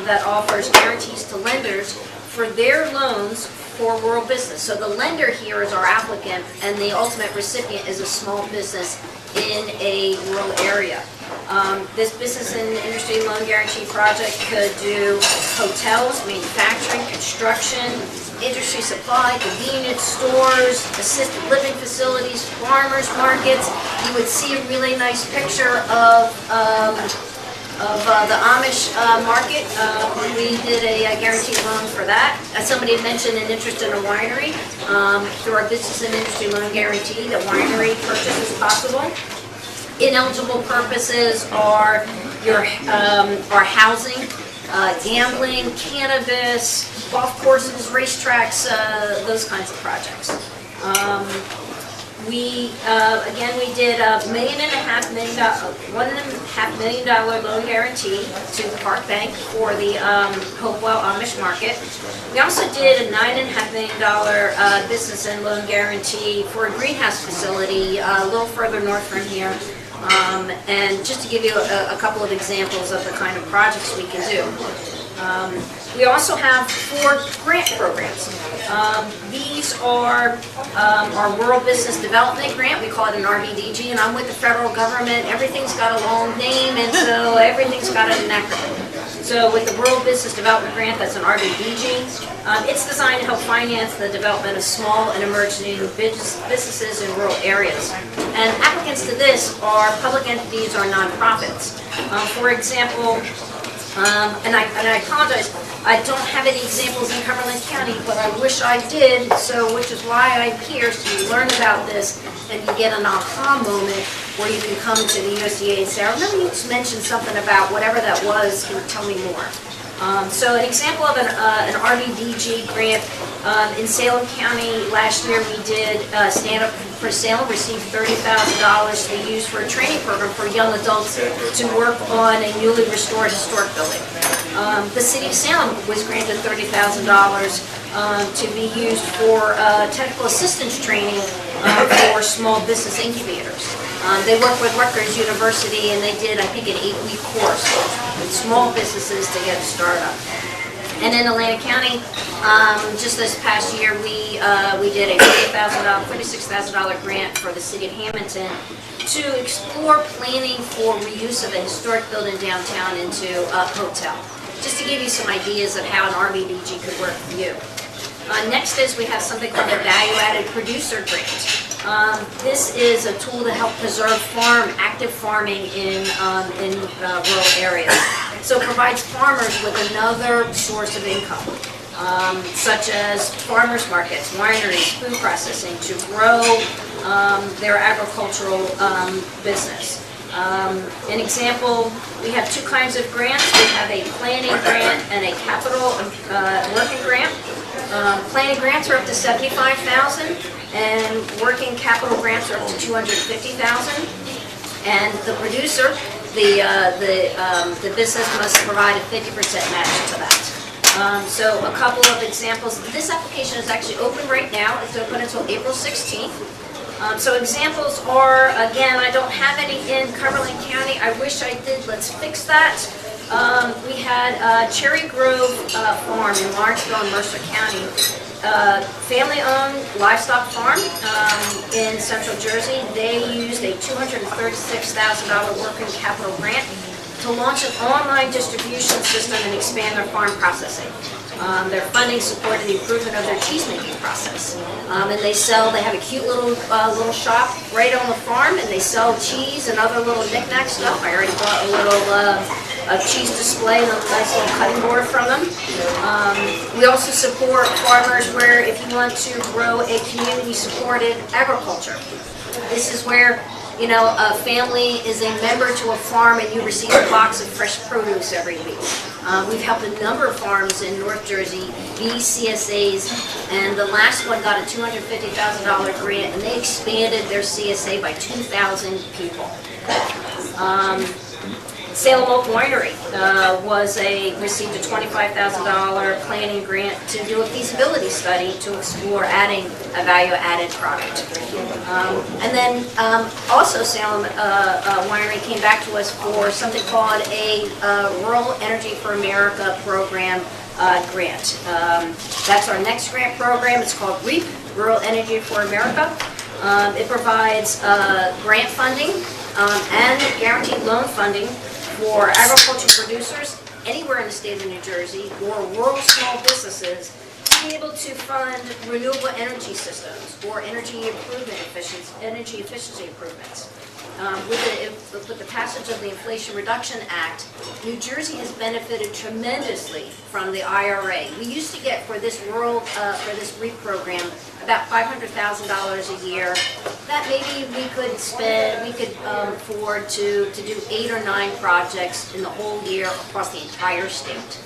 that offers guarantees to lenders for their loans for rural business. So the lender here is our applicant, and the ultimate recipient is a small business in a rural area. This business and industry loan guarantee project could do hotels, manufacturing, construction, industry supply, convenience stores, assisted living facilities, farmers markets. You would see a really nice picture of the Amish market. We did a guaranteed loan for that. As somebody mentioned an interest in a winery. Through our business and industry loan guarantee, the winery purchase is possible. Ineligible purposes are your housing, gambling, cannabis, golf courses, racetracks, those kinds of projects. We did $1.5 million loan guarantee to the Park Bank for the Hopewell Amish Market. We also did a $9.5 million business and loan guarantee for a greenhouse facility a little further north from here. And just to give you a couple of examples of the kind of projects we can do. We also have 4 grant programs. These are our Rural Business Development Grant. We call it an RBDG, and I'm with the federal government. Everything's got a long name, and so everything's got an acronym. So with the Rural Business Development Grant, that's an RBDG. It's designed to help finance the development of small and emerging businesses in rural areas. And applicants to this are public entities or nonprofits. For example, and I apologize, I don't have any examples in Cumberland County, but I wish I did, which is why I'm here, so you learn about this and you get an aha moment where you can come to the USDA and say, I remember you mentioned something about whatever that was, can you tell me more? So an example of an RBDG grant, in Salem County last year we did Stand Up for Salem, received $30,000 to be used for a training program for young adults to work on a newly restored historic building. The City of Salem was granted $30,000 to be used for technical assistance training for small business incubators. They worked with Rutgers University and they did, I think, an 8-week course with small businesses to get a startup. And in Atlantic County, just this past year, we did a $46,000 grant for the City of Hamilton to explore planning for reuse of a historic building downtown into a hotel. Just to give you some ideas of how an RBDG could work for you. Next is we have something called a value-added producer grant. This is a tool to help preserve active farming in rural areas. So it provides farmers with another source of income, such as farmers markets, wineries, food processing, to grow their agricultural business. An example, we have 2 kinds of grants. We have a planning grant and a capital working grant. Planning grants are up to $75,000, and working capital grants are up to $250,000. And the producer, the business must provide a 50% match to that. So a couple of examples. This application is actually open right now. It's open until April 16th. So examples are, again, I don't have any in Cumberland County. I wish I did. Let's fix that. We had Cherry Grove Farm in Lawrenceville and Mercer County. Family-owned livestock farm in Central Jersey. They used a $236,000 working capital grant to launch an online distribution system and expand their farm processing. Their funding supported the improvement of their cheese-making process. And they have a cute little shop right on the farm, and they sell cheese and other little knick-knack stuff. I already bought a little cheese display and a nice little cutting board from them. We also support farmers where if you want to grow a community-supported agriculture. This is where a family is a member to a farm and you receive a box of fresh produce every week. We've helped a number of farms in North Jersey be CSAs, and the last one got a $250,000 grant, and they expanded their CSA by 2,000 people. Salem Oak Winery received a $25,000 planning grant to do a feasibility study to explore adding a value-added product. And then also Salem Winery came back to us for something called a Rural Energy for America program grant. That's our next grant program. It's called REAP, Rural Energy for America. It provides grant funding and guaranteed loan funding for agriculture producers anywhere in the state of New Jersey or rural small businesses to be able to fund renewable energy systems or energy efficiency improvements. With the passage of the Inflation Reduction Act, New Jersey has benefited tremendously from the IRA. We used to get for this REAP program about $500,000 a year. That maybe we could afford to do 8 or 9 projects in the whole year across the entire state.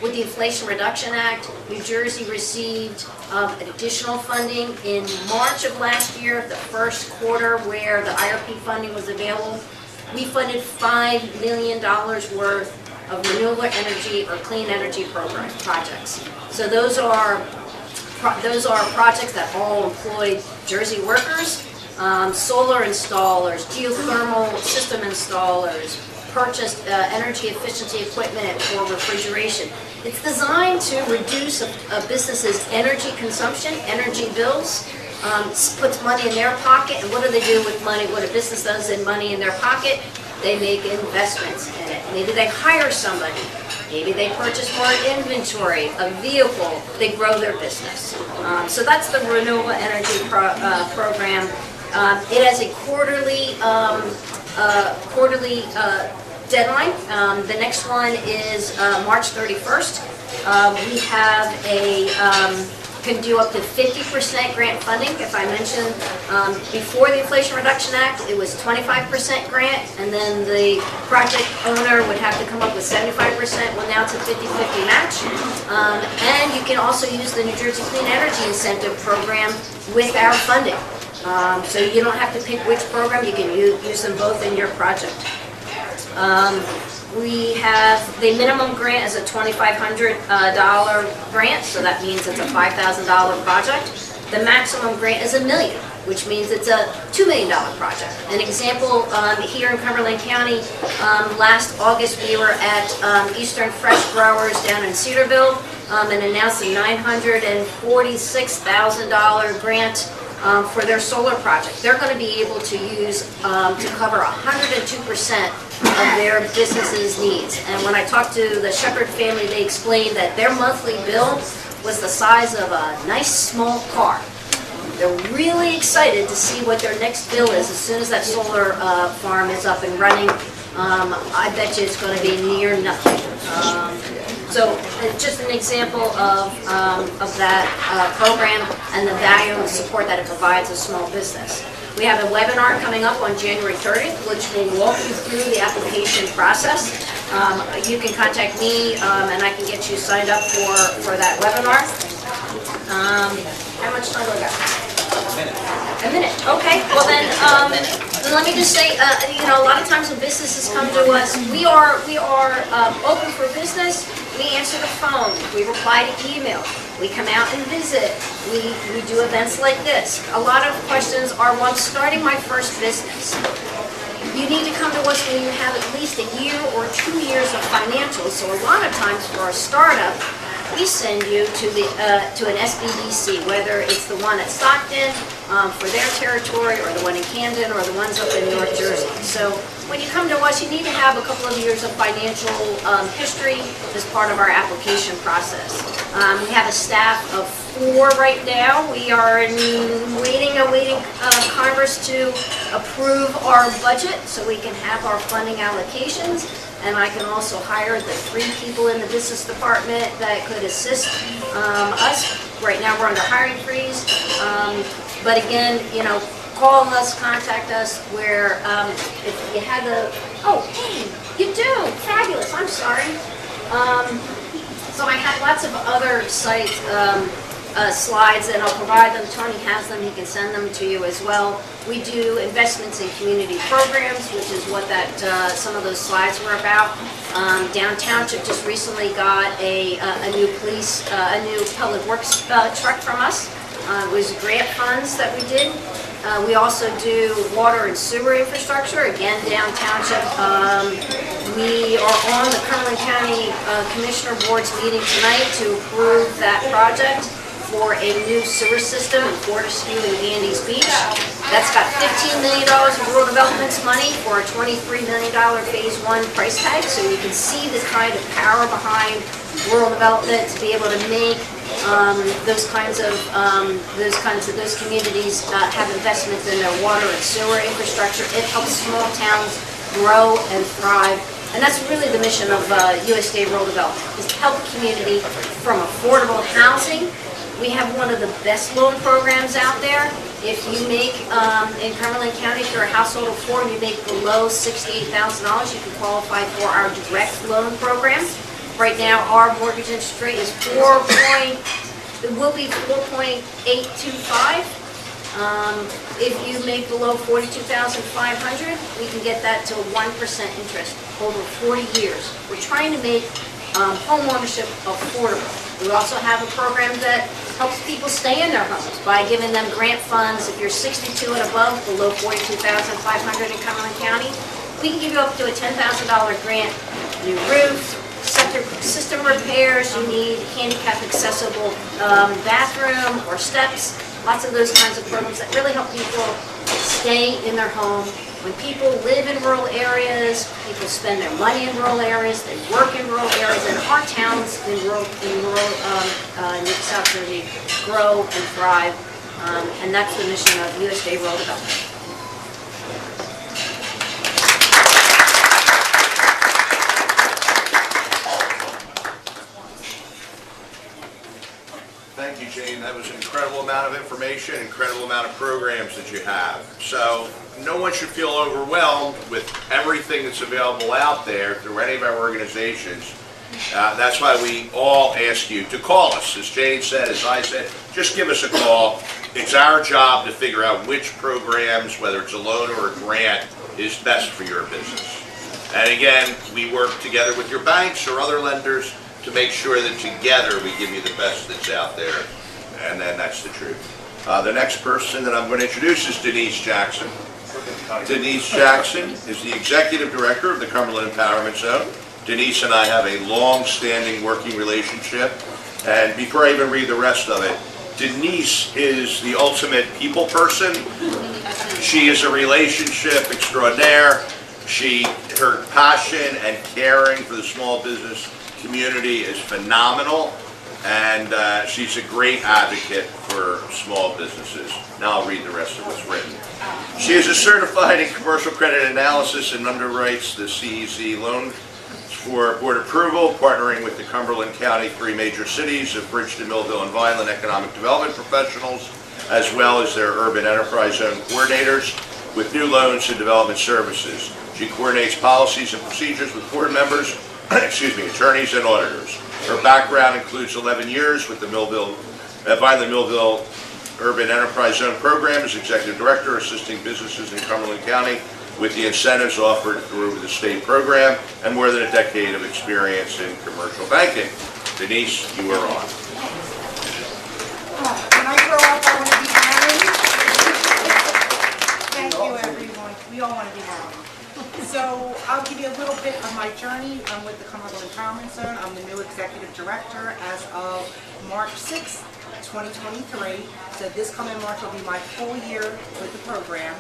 With the Inflation Reduction Act, New Jersey received additional funding in March of last year, the first quarter where the IRP funding was available. We funded $5 million worth of renewable energy or clean energy program projects. So those are projects that all employ Jersey workers, solar installers, geothermal system installers, purchased energy efficiency equipment for refrigeration. It's designed to reduce a business's energy consumption, energy bills, puts money in their pocket, and what do they do with money? What a business does in money in their pocket, they make investments in it. Maybe they hire somebody. Maybe they purchase more inventory, a vehicle, they grow their business. So that's the Renewable Energy Program. It has a quarterly deadline. The next one is March 31st. We have can do up to 50% grant funding. If I mentioned before the Inflation Reduction Act, it was 25% grant, and then the project owner would have to come up with 75%. Well, now it's a 50-50 match. And you can also use the New Jersey Clean Energy Incentive Program with our funding. So you don't have to pick which program, you can use them both in your project. We have, the minimum grant is a $2,500 grant, so that means it's a $5,000 project. The maximum grant is $1 million, which means it's a $2 million project. An example, here in Cumberland County, last August we were at Eastern Fresh Growers down in Cedarville and announced a $946,000 grant for their solar project. They're going to be able to use to cover 102% of their business's needs. And when I talked to the Shepherd family, they explained that their monthly bill was the size of a nice small car. They're really excited to see what their next bill is as soon as that solar farm is up and running. I bet you it's going to be near nothing. So just an example of that program and the value and support that it provides a small business. We have a webinar coming up on January 30th, which will walk you through the application process. You can contact me and I can get you signed up for that webinar. How much time do I got? A minute. Okay. Well then, let me just say, a lot of times when businesses come to us, we are open for business. We answer the phone. We reply to email. We come out and visit. We do events like this. A lot of questions are, well, I'm starting my first business. You need to come to us when you have at least a year or 2 years of financials. So a lot of times for a startup, we send you to an SBDC, whether it's the one at Stockton for their territory, or the one in Camden, or the ones up in North Jersey. So when you come to us, you need to have a couple of years of financial history as part of our application process. We have a staff of 4 right now. We are awaiting Congress to approve our budget so we can have our funding allocations. And I can also hire the 3 people in the business department that could assist us. Right now, we're under hiring freeze. But again, call us, contact us, where if you had hey, you do, fabulous, I'm sorry. So I have lots of other site slides, and I'll provide them. Tony has them, he can send them to you as well. We do investments in community programs, which is what some of those slides were about. Downtown just recently got a new public works truck from us. It was grant funds that we did. We also do water and sewer infrastructure, again, downtown. We are on the Cumberland County Commissioner Board's meeting tonight to approve that project for a new sewer system in Fortescue and Andes Beach. That's got $15 million of rural development's money for a $23 million phase 1 price tag. So you can see the kind of power behind rural development to be able to make those communities have investments in their water and sewer infrastructure. It helps small towns grow and thrive. And that's really the mission of USDA Rural Development, is to help the community from affordable housing. We have one of the best loan programs out there. If you make, in Cumberland County, if you're a household of 4 and you make below $68,000, you can qualify for our direct loan program. Right now, our mortgage interest rate is it will be 4.825. If you make below $42,500, we can get that to 1% interest over 40 years. We're trying to make home ownership affordable. We also have a program that helps people stay in their homes by giving them grant funds. If you're 62 and above, below $42,500 in Cumberland County, we can give you up to a $10,000 grant. New roof, septic system repairs, you need handicap accessible bathroom or steps, lots of those kinds of programs that really help people stay in their home. When people live in rural areas, people spend their money in rural areas, they work in rural areas, and our towns in South Jersey grow and thrive, and that's the mission of USDA Rural Development. Thank you, Jane. That was an incredible amount of information, incredible amount of programs that you have. So no one should feel overwhelmed with everything that's available out there through any of our organizations. That's why we all ask you to call us. As Jane said, as I said, just give us a call. It's our job to figure out which programs, whether it's a loan or a grant, is best for your business. And again, we work together with your banks or other lenders to make sure that together we give you the best that's out there, and then that's the truth. The next person that I'm going to introduce is Denise Jackson. Denise Jackson is the Executive Director of the Cumberland Empowerment Zone. Denise and I have a long-standing working relationship, and before I even read the rest of it, Denise is the ultimate people person. She is a relationship extraordinaire. Her passion and caring for the small business community is phenomenal, and she's a great advocate for small businesses. Now I'll read the rest of what's written. She is a certified in commercial credit analysis and underwrites the CEZ loan for board approval, partnering with the Cumberland County 3 major cities of Bridgeton, Millville, and Vineland economic development professionals, as well as their urban enterprise zone coordinators with new loans and development services. She coordinates policies and procedures with board members, attorneys and auditors. Her background includes 11 years with the Vineland Millville Urban Enterprise Zone Program as Executive Director, assisting businesses in Cumberland County with the incentives offered through the state program, and more than a decade of experience in commercial banking. Denise, you are on. When I grow up, I want to be married. Thank you, everyone. We all want to be married. So I'll give you a little bit of my journey. I'm with the Cumberland Empowerment Zone. I'm the new executive director as of March 6th, 2023. So this coming March will be my full year with the program.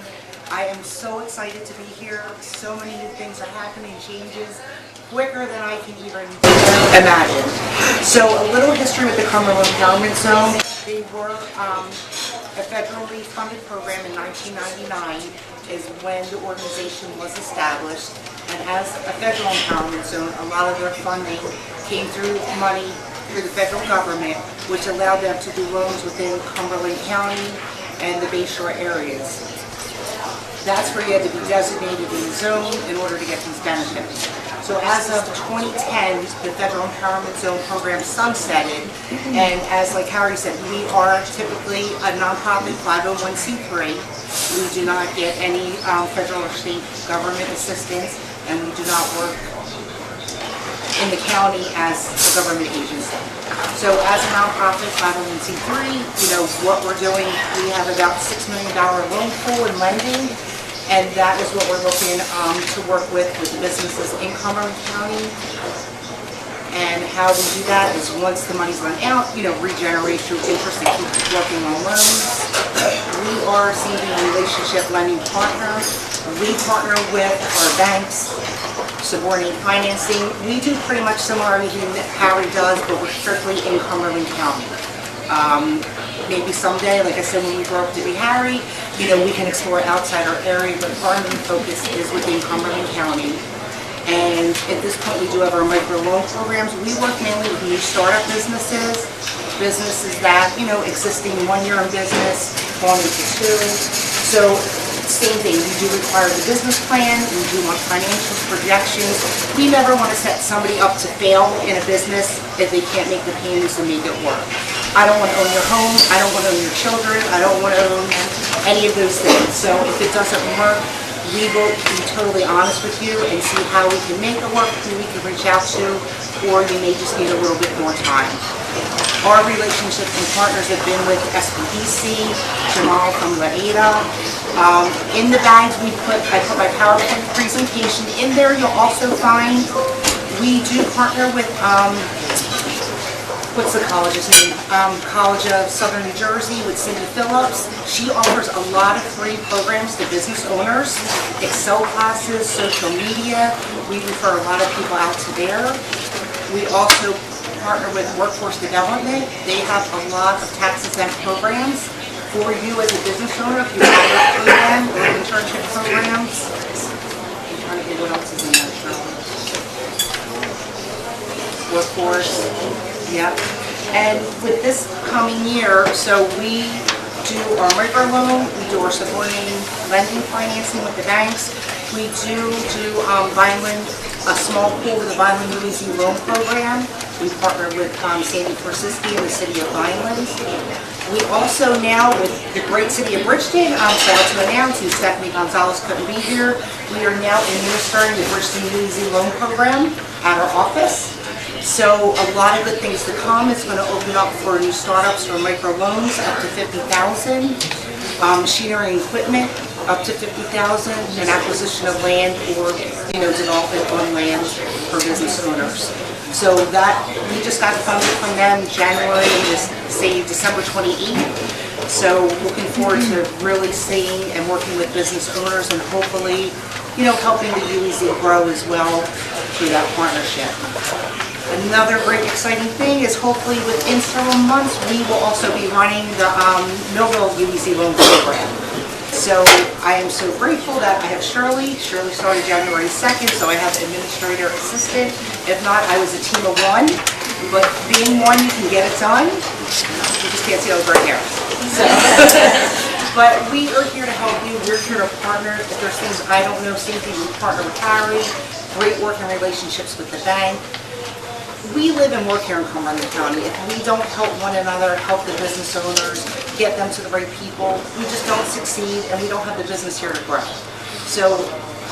I am so excited to be here. So many new things are happening, changes quicker than I can even imagine. So a little history with the Cumberland Empowerment Zone. They were a federally funded program in 1999 is when the organization was established. And as a federal empowerment zone, a lot of their funding came through money through the federal government, which allowed them to do loans within Cumberland County and the Bayshore areas. That's where you had to be designated in the zone in order to get these benefits. So as of 2010, the Federal Empowerment Zone program sunsetted, and as like Harry said, we are typically a nonprofit 501c3. We do not get any federal or state government assistance, and we do not work in the county as a government agency. So as a nonprofit 501c3, you know, what we're doing, we have about $6 million loan pool in lending, and that is what we're looking to work with the businesses in Cumberland County. And how we do that is once the money's run out, you know, regenerate through interest and keep working on loans. We are receiving a relationship lending partner. We partner with our banks, subordinate financing. We do pretty much similar to everything that Harry does, but we're strictly in Cumberland County. Maybe someday, like I said, when we grow up to be Harry, you know, we can explore outside our area, but our main focus is within Cumberland County. And at this point, we do have our micro loan programs. We work mainly with new startup businesses, businesses that, you know, existing 1 year in business, going into 2. So same thing, we do require the business plan, we do want financial projections. We never want to set somebody up to fail in a business if they can't make the payments and make it work. I don't want to own your home, I don't want to own your children, I don't want to own any of those things. So if it doesn't work, we will be totally honest with you and see how we can make it work, who we can reach out to, or you may just need a little bit more time. Our relationships and partners have been with SBDC, Jamal from LAEDA. In the bags I put my PowerPoint presentation. In there you'll also find, we do partner with, what's the college's name? College of Southern New Jersey with Cindy Phillips. She offers a lot of free programs to business owners, Excel classes, social media. We refer a lot of people out to there. We also partner with Workforce Development. They have a lot of tax-exempt programs for you as a business owner if you hire through them, or internship programs. I'm trying to think what else is in there, Shirley. Workforce. Yep. And with this coming year, so we do our micro loan, we do our subordinating lending financing with the banks. We do Vineland, a small pool with the Vineland UEZ loan program. We partner with Sandy Forsiski in the city of Vineland. We also now, with the great city of Bridgeton, proud to announce, and Stephanie Gonzalez couldn't be here, we are now administering the Bridgeton UEZ loan program at our office. So a lot of good things to come. It's going to open up for new startups for micro loans up to $50,000, machinery and equipment up to $50,000, and acquisition of land or, you know, development on land for business owners. So that we just got funded from them January, say December 28th. So looking forward to really seeing and working with business owners and hopefully, you know, helping the UEZ grow as well through that partnership. Another great exciting thing is hopefully within several months we will also be running the Millville UEZ loan program. So I am so grateful that I have Shirley. Shirley started January 2nd, so I have an administrator assistant. If not, I was a team of 1. But being 1, you can get it done. You just can't see all the gray hair. So, but we are here to help you. We're here to partner. If there's things I don't know, same thing, we partner with Harry. Great working relationships with the bank. We live and work here in Cumberland County. If we don't help one another, help the business owners, get them to the right people, we just don't succeed and we don't have the business here to grow. So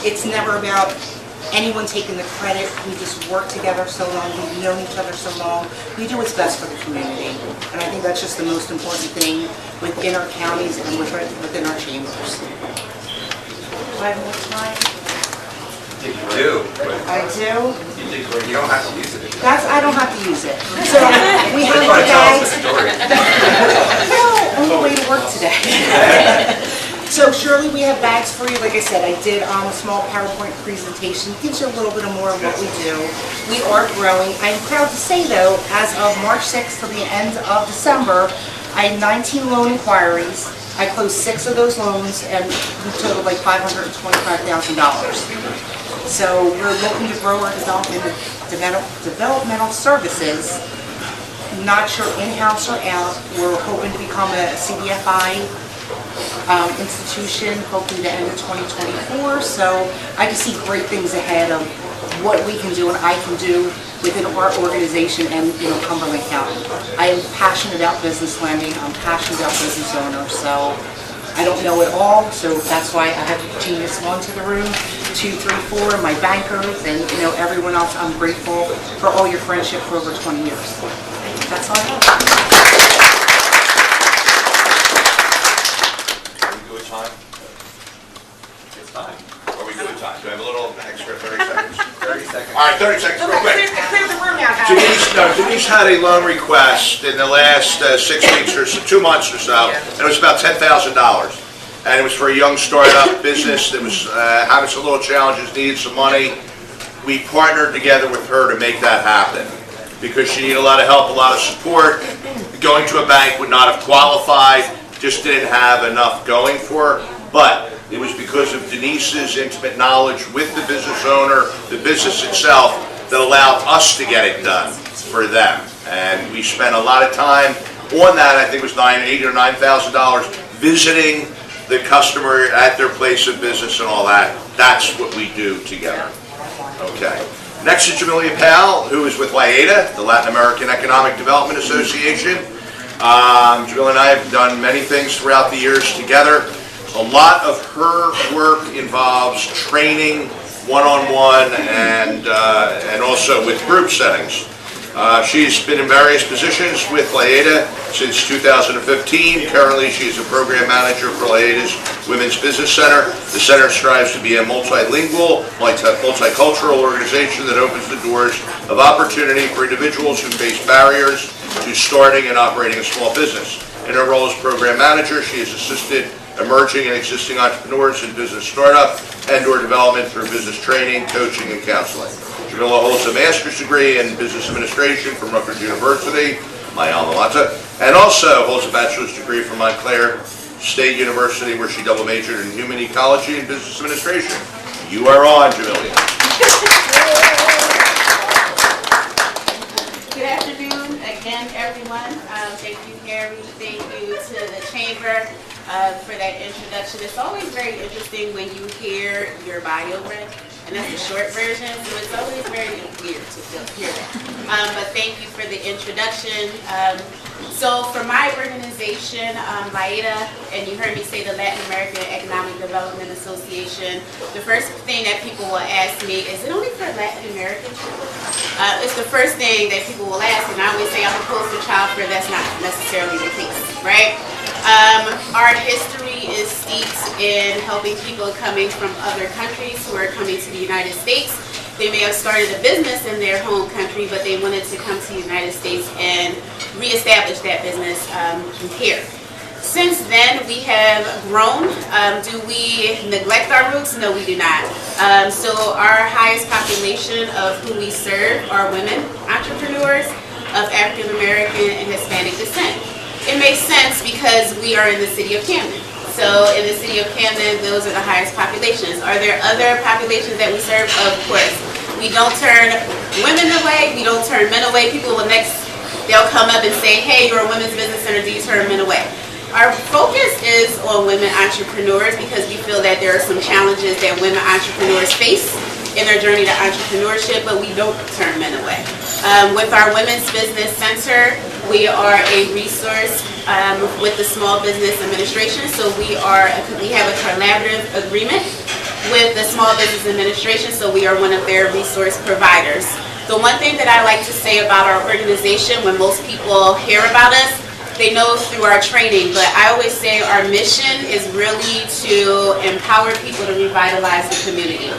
it's never about anyone taking the credit. We just work together so long. We've known each other so long. We do what's best for the community. And I think that's just the most important thing within our counties and within our chambers. Do I have more time? do. I do. You don't have to use it. I don't have to use it. So we have our bags. Well, on the way to work today. So surely we have bags for you. Like I said, I did a small PowerPoint presentation. Gives you a little bit more of what we do. We are growing. I'm proud to say though, as of March 6th to the end of December, I had 19 loan inquiries. I closed 6 of those loans and we totaled like $525,000. So we're looking to grow our developmental services. Not sure in-house or out. We're hoping to become a CDFI institution, hoping the end of 2024. So I just see great things ahead of what we can do and I can do within our organization and Cumberland County. I am passionate about business lending. I'm passionate about business owners. So I don't know it all, so that's why I have Genius 1 to the room, 2, 3, 4, my bankers, and everyone else. I'm grateful for all your friendship for over 20 years. That's all I have. Are we good with time? It's time. Are we good with time? Do I have a little extra 30 seconds? 30 seconds. All right, 30 seconds, real quick. Clear the room out. Denise had a loan request in the last 6 weeks or so, 2 months or so, and it was about $10,000. And it was for a young startup business that was having some little challenges, needed some money. We partnered together with her to make that happen because she needed a lot of help, a lot of support. Going to a bank would not have qualified, just didn't have enough going for her. But it was because of Denise's intimate knowledge with the business owner, the business itself, that allowed us to get it done for them. And we spent a lot of time on that. I think it was $8,000 or $9,000 visiting the customer at their place of business and all that. That's what we do together. Okay. Next is Jamelia Powell, who is with LAEDA, the Latin American Economic Development Association. Jamelia and I have done many things throughout the years together. A lot of her work involves training one-on-one and also with group settings. She's been in various positions with LAEDA since 2015. Currently, she's a program manager for LAEDA's Women's Business Center. The center strives to be a multilingual, multicultural organization that opens the doors of opportunity for individuals who face barriers to starting and operating a small business. In her role as program manager, she has assisted emerging and existing entrepreneurs in business startup and/or development through business training, coaching, and counseling. Jamelia holds a master's degree in business administration from Rutgers University, my alma mater, and also holds a bachelor's degree from Montclair State University, where she double majored in human ecology and business administration. You are on, Jamelia. Good afternoon again, everyone. Thank you, Harry. Thank you to the Chamber for that introduction. It's always very interesting when you hear your bio read, and that's the short version, so it's always very weird to hear that. But thank you for the introduction. So for my organization, LAEDA, and you heard me say the Latin American Economic Development Association, the first thing that people will ask me, is it only for Latin American people? It's the first thing that people will ask, and I always say I'm a poster child for that's not necessarily the case, right? Our history is steeped in helping people coming from other countries who are coming to the United States. They may have started a business in their home country, but they wanted to come to the United States and reestablish that business here. Since then, we have grown. Do we neglect our roots? No, we do not. So our highest population of who we serve are women entrepreneurs of African American and Hispanic descent. It makes sense because we are in the city of Camden. So in the city of Camden, those are the highest populations. Are there other populations that we serve? Of course. We don't turn women away. We don't turn men away. People will they'll come up and say, hey, you're a women's business center. Do you turn men away? Our focus is on women entrepreneurs because we feel that there are some challenges that women entrepreneurs face in their journey to entrepreneurship, but we don't turn men away. With our Women's Business Center, we are a resource with the Small Business Administration. So we have a collaborative agreement with the Small Business Administration, so we are one of their resource providers. The one thing that I like to say about our organization, when most people hear about us, they know through our training, but I always say our mission is really to empower people to revitalize the community.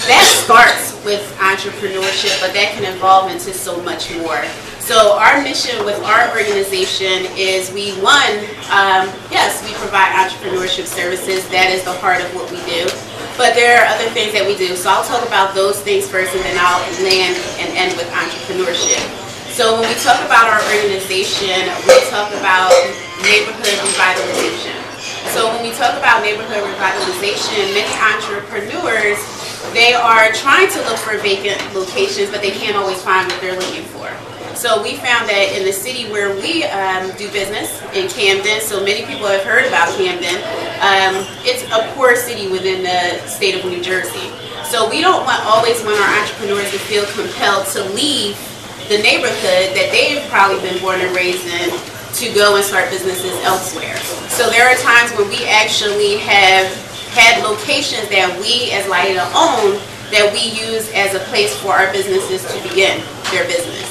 that starts with entrepreneurship, but that can evolve into so much more. So our mission with our organization is yes, we provide entrepreneurship services. That is the heart of what we do. But there are other things that we do. So I'll talk about those things first, and then I'll land and end with entrepreneurship. So when we talk about our organization, we talk about neighborhood revitalization. So when we talk about neighborhood revitalization, many entrepreneurs, they are trying to look for vacant locations, but they can't always find what they're looking for. So we found that in the city where we do business, in Camden, so many people have heard about Camden, it's a poor city within the state of New Jersey. So we don't always want our entrepreneurs to feel compelled to leave the neighborhood that they've probably been born and raised in to go and start businesses elsewhere. So there are times when we actually have had locations that we as LAIDA own that we use as a place for our businesses to begin their business.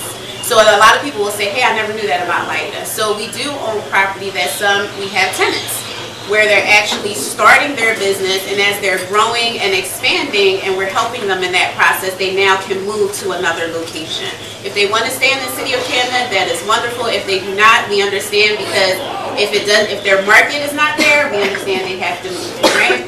So a lot of people will say, hey, I never knew that about LAIDA. So we do own property that we have tenants where they're actually starting their business, and as they're growing and expanding and we're helping them in that process, they now can move to another location. If they want to stay in the city of Camden, that is wonderful. If they do not, we understand, because if their market is not there, we understand they have to move, right?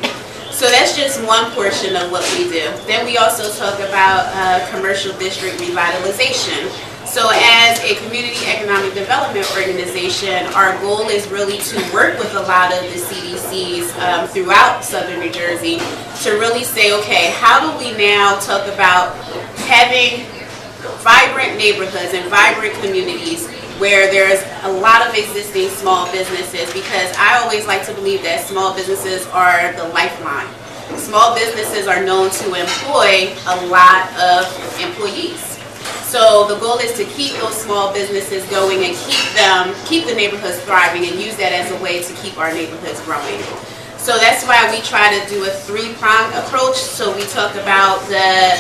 So that's just one portion of what we do. Then we also talk about commercial district revitalization. So as a community economic development organization, our goal is really to work with a lot of the CDCs throughout Southern New Jersey to really say, okay, how do we now talk about having vibrant neighborhoods and vibrant communities where there's a lot of existing small businesses, because I always like to believe that small businesses are the lifeline. Small businesses are known to employ a lot of employees. So the goal is to keep those small businesses going and keep the neighborhoods thriving, and use that as a way to keep our neighborhoods growing. So that's why we try to do a three-pronged approach. So we talk about the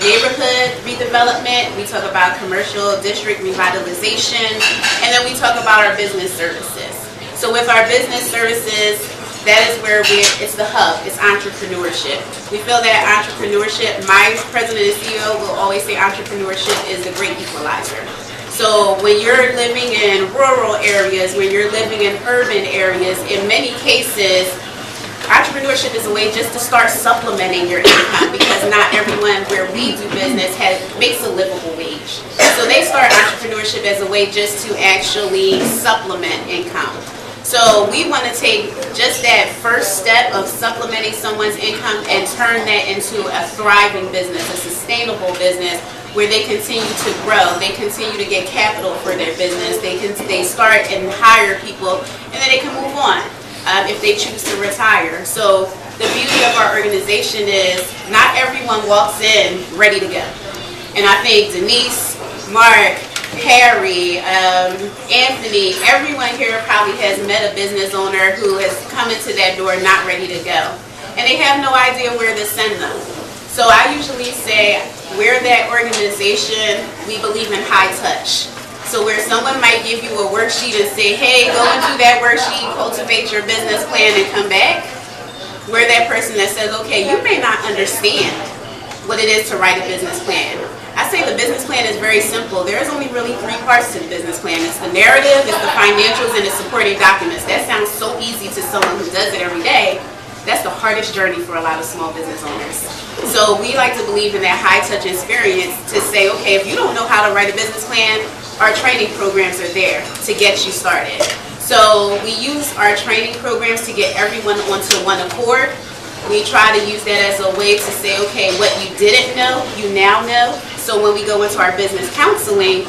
neighborhood redevelopment, we talk about commercial district revitalization, and then we talk about our business services. So with our business services, that is where it's the hub, it's entrepreneurship. We feel that entrepreneurship, my president and CEO will always say entrepreneurship is the great equalizer. So when you're living in rural areas, when you're living in urban areas, in many cases, entrepreneurship is a way just to start supplementing your income, because not everyone where we do business makes a livable wage. So they start entrepreneurship as a way just to actually supplement income. So we want to take just that first step of supplementing someone's income and turn that into a thriving business, a sustainable business where they continue to grow, they continue to get capital for their business, they start and hire people, and then they can move on if they choose to retire. So the beauty of our organization is not everyone walks in ready to go. And I think Denise, Mark, Harry, Anthony, everyone here probably has met a business owner who has come into that door not ready to go. And they have no idea where to send them. So I usually say, we're that organization, we believe in high touch. So where someone might give you a worksheet and say, hey, go and do that worksheet, cultivate your business plan and come back. We're that person that says, okay, you may not understand what it is to write a business plan. I say the business plan is very simple. There's only really three parts to the business plan. It's the narrative, it's the financials, and it's supporting documents. That sounds so easy to someone who does it every day. That's the hardest journey for a lot of small business owners. So we like to believe in that high touch experience to say, okay, if you don't know how to write a business plan, our training programs are there to get you started. So we use our training programs to get everyone onto one accord. We try to use that as a way to say, okay, what you didn't know, you now know. So when we go into our business counseling,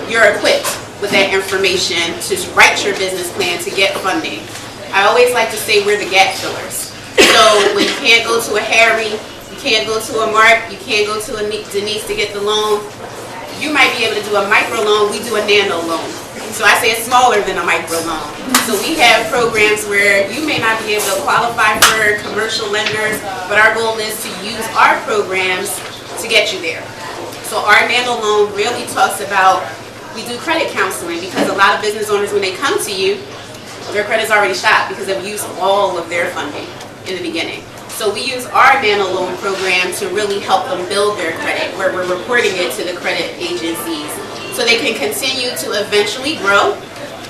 you're equipped with that information to write your business plan to get funding. I always like to say we're the gap fillers. So when you can't go to a Harry, you can't go to a Mark, you can't go to a Denise to get the loan, you might be able to do a micro loan, we do a nano loan. So I say it's smaller than a micro loan. So we have programs where you may not be able to qualify for commercial lenders, but our goal is to use our programs to get you there. So our nano loan really talks about, we do credit counseling, because a lot of business owners, when they come to you, their credit's already shot because they've used all of their funding in the beginning. So we use our Nano Loan program to really help them build their credit, where we're reporting it to the credit agencies so they can continue to eventually grow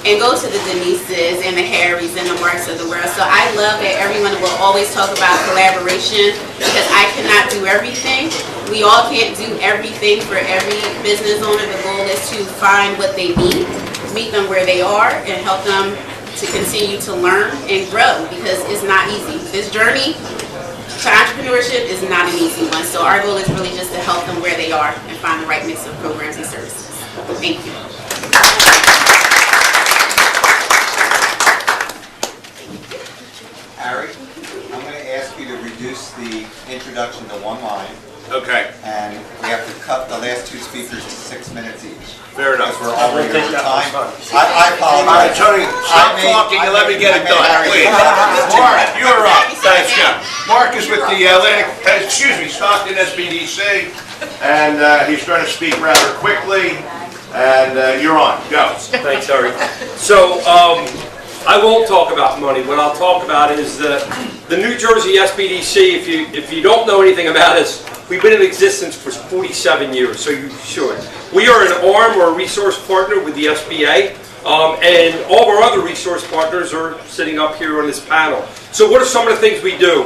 and go to the Denises and the Harrys and the Marks of the world. So I love that everyone will always talk about collaboration, because I cannot do everything. We all can't do everything for every business owner. The goal is to find what they need, meet them where they are, and help them to continue to learn and grow, because it's not easy. This journey to entrepreneurship is not an easy one. So our goal is really just to help them where they are and find the right mix of programs and services. Thank you. Harry, I'm going to ask you to reduce the introduction to one line. Okay. And we have to cut the last two speakers to 6 minutes each. Fair enough. Because we're over your time. I apologize. Tony, stop talking and let me get it done, please. Mark, you're up. Thanks, Jim. Mark is with the Stockton SBDC, and he's going to speak rather quickly, and you're on. Go. Thanks, Harry. So, I won't talk about money. What I'll talk about is the New Jersey SBDC. If you don't know anything about us, we've been in existence for 47 years, so you should. We are an arm or a resource partner with the SBA, and all of our other resource partners are sitting up here on this panel. So what are some of the things we do?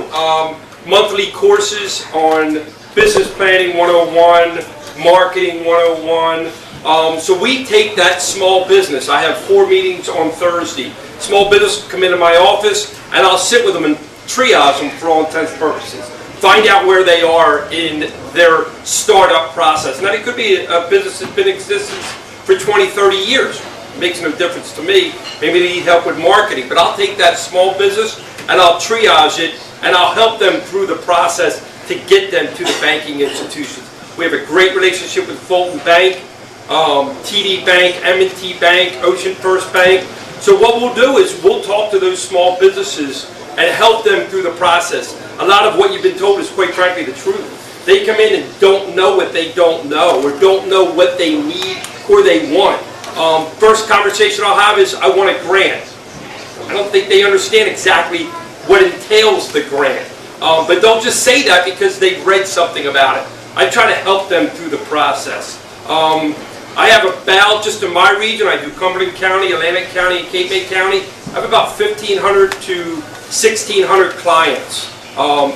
Monthly courses on Business Planning 101, Marketing 101. So we take that small business. I have 4 meetings on Thursday. Small business come into my office, and I'll sit with them and triage them for all intents and purposes. Find out where they are in their startup process. Now, it could be a business that's been in existence for 20, 30 years. It makes no difference to me. Maybe they need help with marketing, but I'll take that small business and I'll triage it, and I'll help them through the process to get them to the banking institutions. We have a great relationship with Fulton Bank, TD Bank, M&T Bank, Ocean First Bank. So what we'll do is we'll talk to those small businesses and help them through the process. A lot of what you've been told is, quite frankly, the truth. They come in and don't know what they don't know, or don't know what they need or they want. First conversation I'll have is, I want a grant. I don't think they understand exactly what entails the grant. But they'll just say that because they've read something about it. I try to help them through the process. I have about, just in my region, I do Cumberland County, Atlantic County, and Cape May County. I have about 1,500 to 1,600 clients.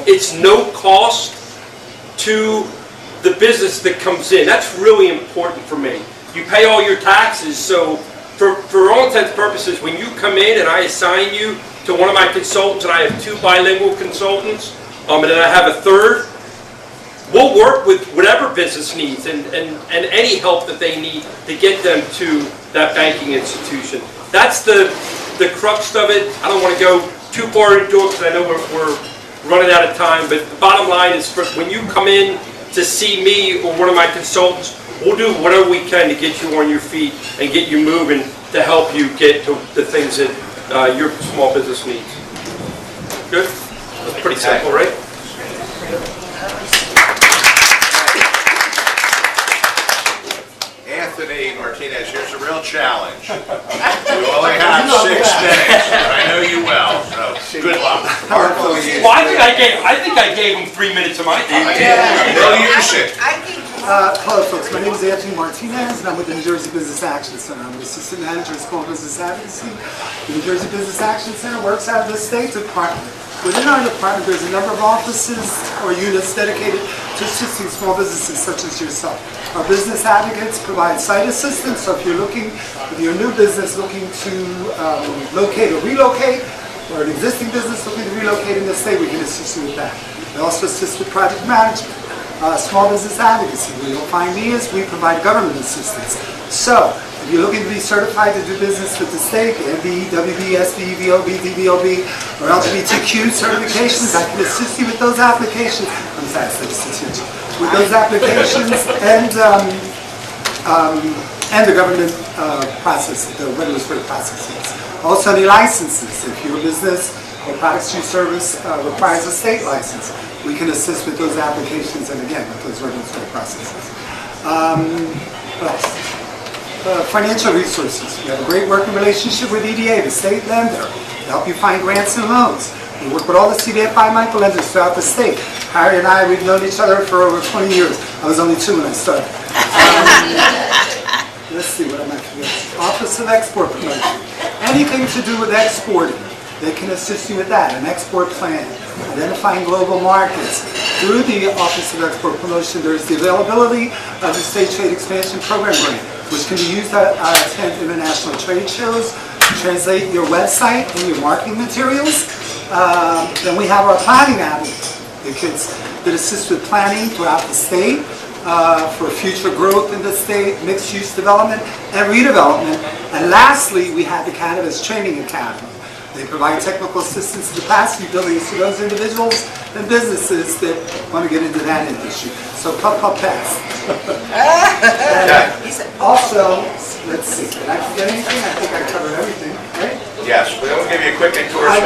It's no cost to the business that comes in. That's really important for me. You pay all your taxes, so for all intents and purposes, when you come in and I assign you to one of my consultants, and I have 2 bilingual consultants, and then I have a third, we'll work with whatever business needs and any help that they need to get them to that banking institution. That's the crux of it. I don't want to go too far into it because I know we're running out of time, but the bottom line is, when you come in to see me or one of my consultants, we'll do whatever we can to get you on your feet and get you moving to help you get to the things that your small business needs. Good? That's pretty simple, right? Anthony Martinez, here's a real challenge. You only have 6 minutes, and I know you well, so good luck. Well, I think I gave him 3 minutes of my time. They'll use it. Hello folks, my name is Anthony Martinez and I'm with the New Jersey Business Action Center. I'm the Assistant Manager of Small Business Advocacy. The New Jersey Business Action Center works out of the State Department. Within our department, there's a number of offices or units dedicated to assisting small businesses such as yourself. Our business advocates provide site assistance, so if you're a new business looking to locate or relocate, or an existing business looking to relocate in the state, we can assist you with that. We also assist with project management, small business advocacy. Where you'll find me is we provide government assistance. So, if you're looking to be certified to do business with the state, MB, WB, SB, VOB, DBOB, or LGBTQ certifications, I can assist you with those applications. I'm sorry, with those applications and the government process, the regulatory processes. Also, any licenses. If your business or products you service requires a state license, we can assist with those applications and again with those regulatory processes. What else? Financial resources. We have a great working relationship with EDA, the state lender, to help you find grants and loans. We We work with all the CDFI microlenders throughout the state. Harry and I, we've known each other for over 20 years. I was only 2 when I started. Let's see, what am I forgetting? Office of Export Promotion. Anything to do with exporting, they can assist you with that. An export plan, identifying global markets. Through the Office of Export Promotion, there's the availability of the State Trade Expansion Program grant, which can be used to attend international trade shows, translate your website and your marketing materials. Then we have our planning avenue. The kids that assist with planning throughout the state for future growth in the state, mixed-use development and redevelopment. And lastly, we have the Cannabis Training Academy. They provide technical assistance to capacity building to those individuals and businesses that want to get into that industry. So puff, pass. Also, let's see, did I forget anything? I think I covered everything, right? Yes, we'll give you a quick endorsement. I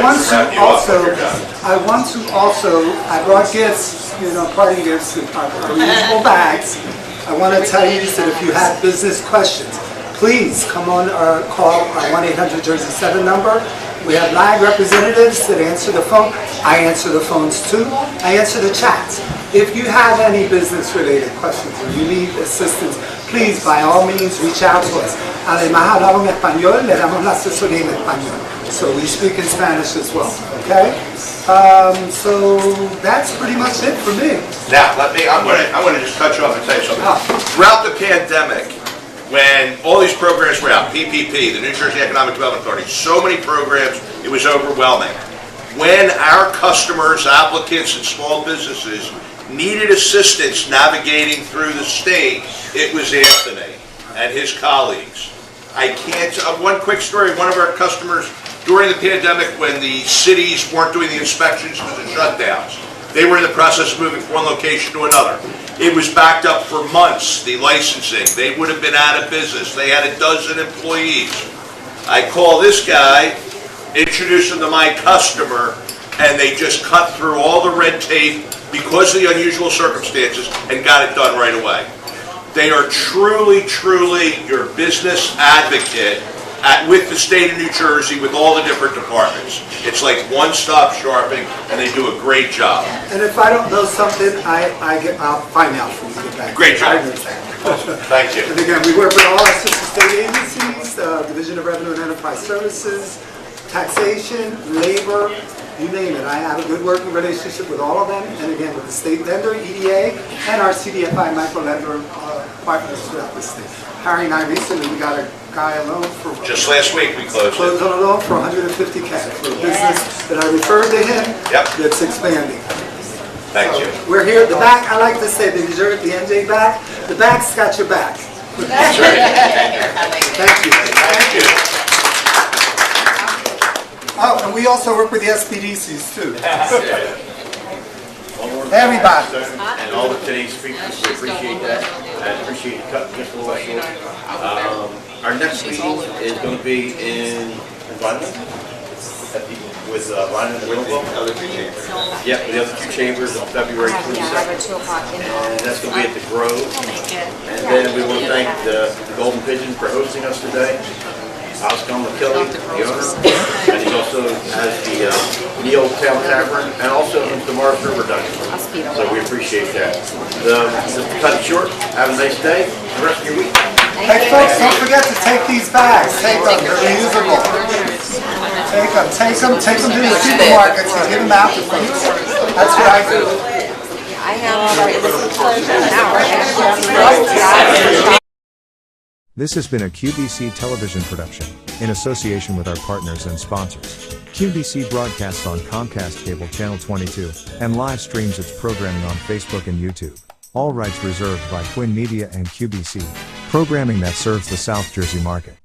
brought gifts, party gifts, our usual bags. I want to tell you that if you have business questions, please come on or call our 1-800-JERSEY-7 number. We have live representatives that answer the phone. I answer the phones too. I answer the chats. If you have any business-related questions or you need assistance, please, by all means, reach out to us. Además, hablamos en español, le damos la asesoría en español. So we speak in Spanish as well, okay? So that's pretty much it for me. Now, I want to just touch off and tell you something. Throughout the pandemic, when all these programs were out, PPP, the New Jersey Economic Development Authority, so many programs, it was overwhelming. When our customers, applicants, and small businesses needed assistance navigating through the state, it was Anthony and his colleagues. One quick story, one of our customers during the pandemic when the cities weren't doing the inspections because of shutdowns, they were in the process of moving from one location to another. It was backed up for months, the licensing. They would have been out of business. They had 12 employees. I call this guy, introduce him to my customer, and they just cut through all the red tape because of the unusual circumstances and got it done right away. They are truly, truly your business advocate with the state of New Jersey, with all the different departments. It's like one-stop shopping, and they do a great job. And if I don't know something, I'll find out from you. Get back. Great job. Thank you. And again, we work with all our sister state agencies, Division of Revenue and Enterprise Services, taxation, labor, you name it. I have a good working relationship with all of them, and again, with the state lender, EDA, and our CDFI microlender partners throughout the state. Harry and I recently, we got a guy a loan for... Just last week we closed on a loan for $150K for a business that I referred to him that's expanding. Thank you. We're here, the back, I like to say, the NJ back, the back's got your back. That's right. Thank you. Thank you. Oh, and we also work with the SPDCs too. Everybody. And all of today's speakers, we appreciate that. I appreciate you cutting just a little short. Our next meeting is going to be in Vineland with Vineland and Millville. Yep, the other 2 chambers on February 22nd. And that's going to be at the Grove. And then we want to thank the Golden Pigeon for hosting us today. Oscar McKilley, the owner, and he also has the Neil Town Tavern, and also the Mars River Dungeon. So we appreciate that. Just to cut it short, have a nice day, the rest of your week. Hey folks, don't forget to take these bags. Take them, they're reusable. Take them to the supermarkets and give them out to folks. That's what I do. This has been a QBC television production, in association with our partners and sponsors. QBC broadcasts on Comcast Cable Channel 22, and live streams its programming on Facebook and YouTube. All rights reserved by Twin Media and QBC, programming that serves the South Jersey market.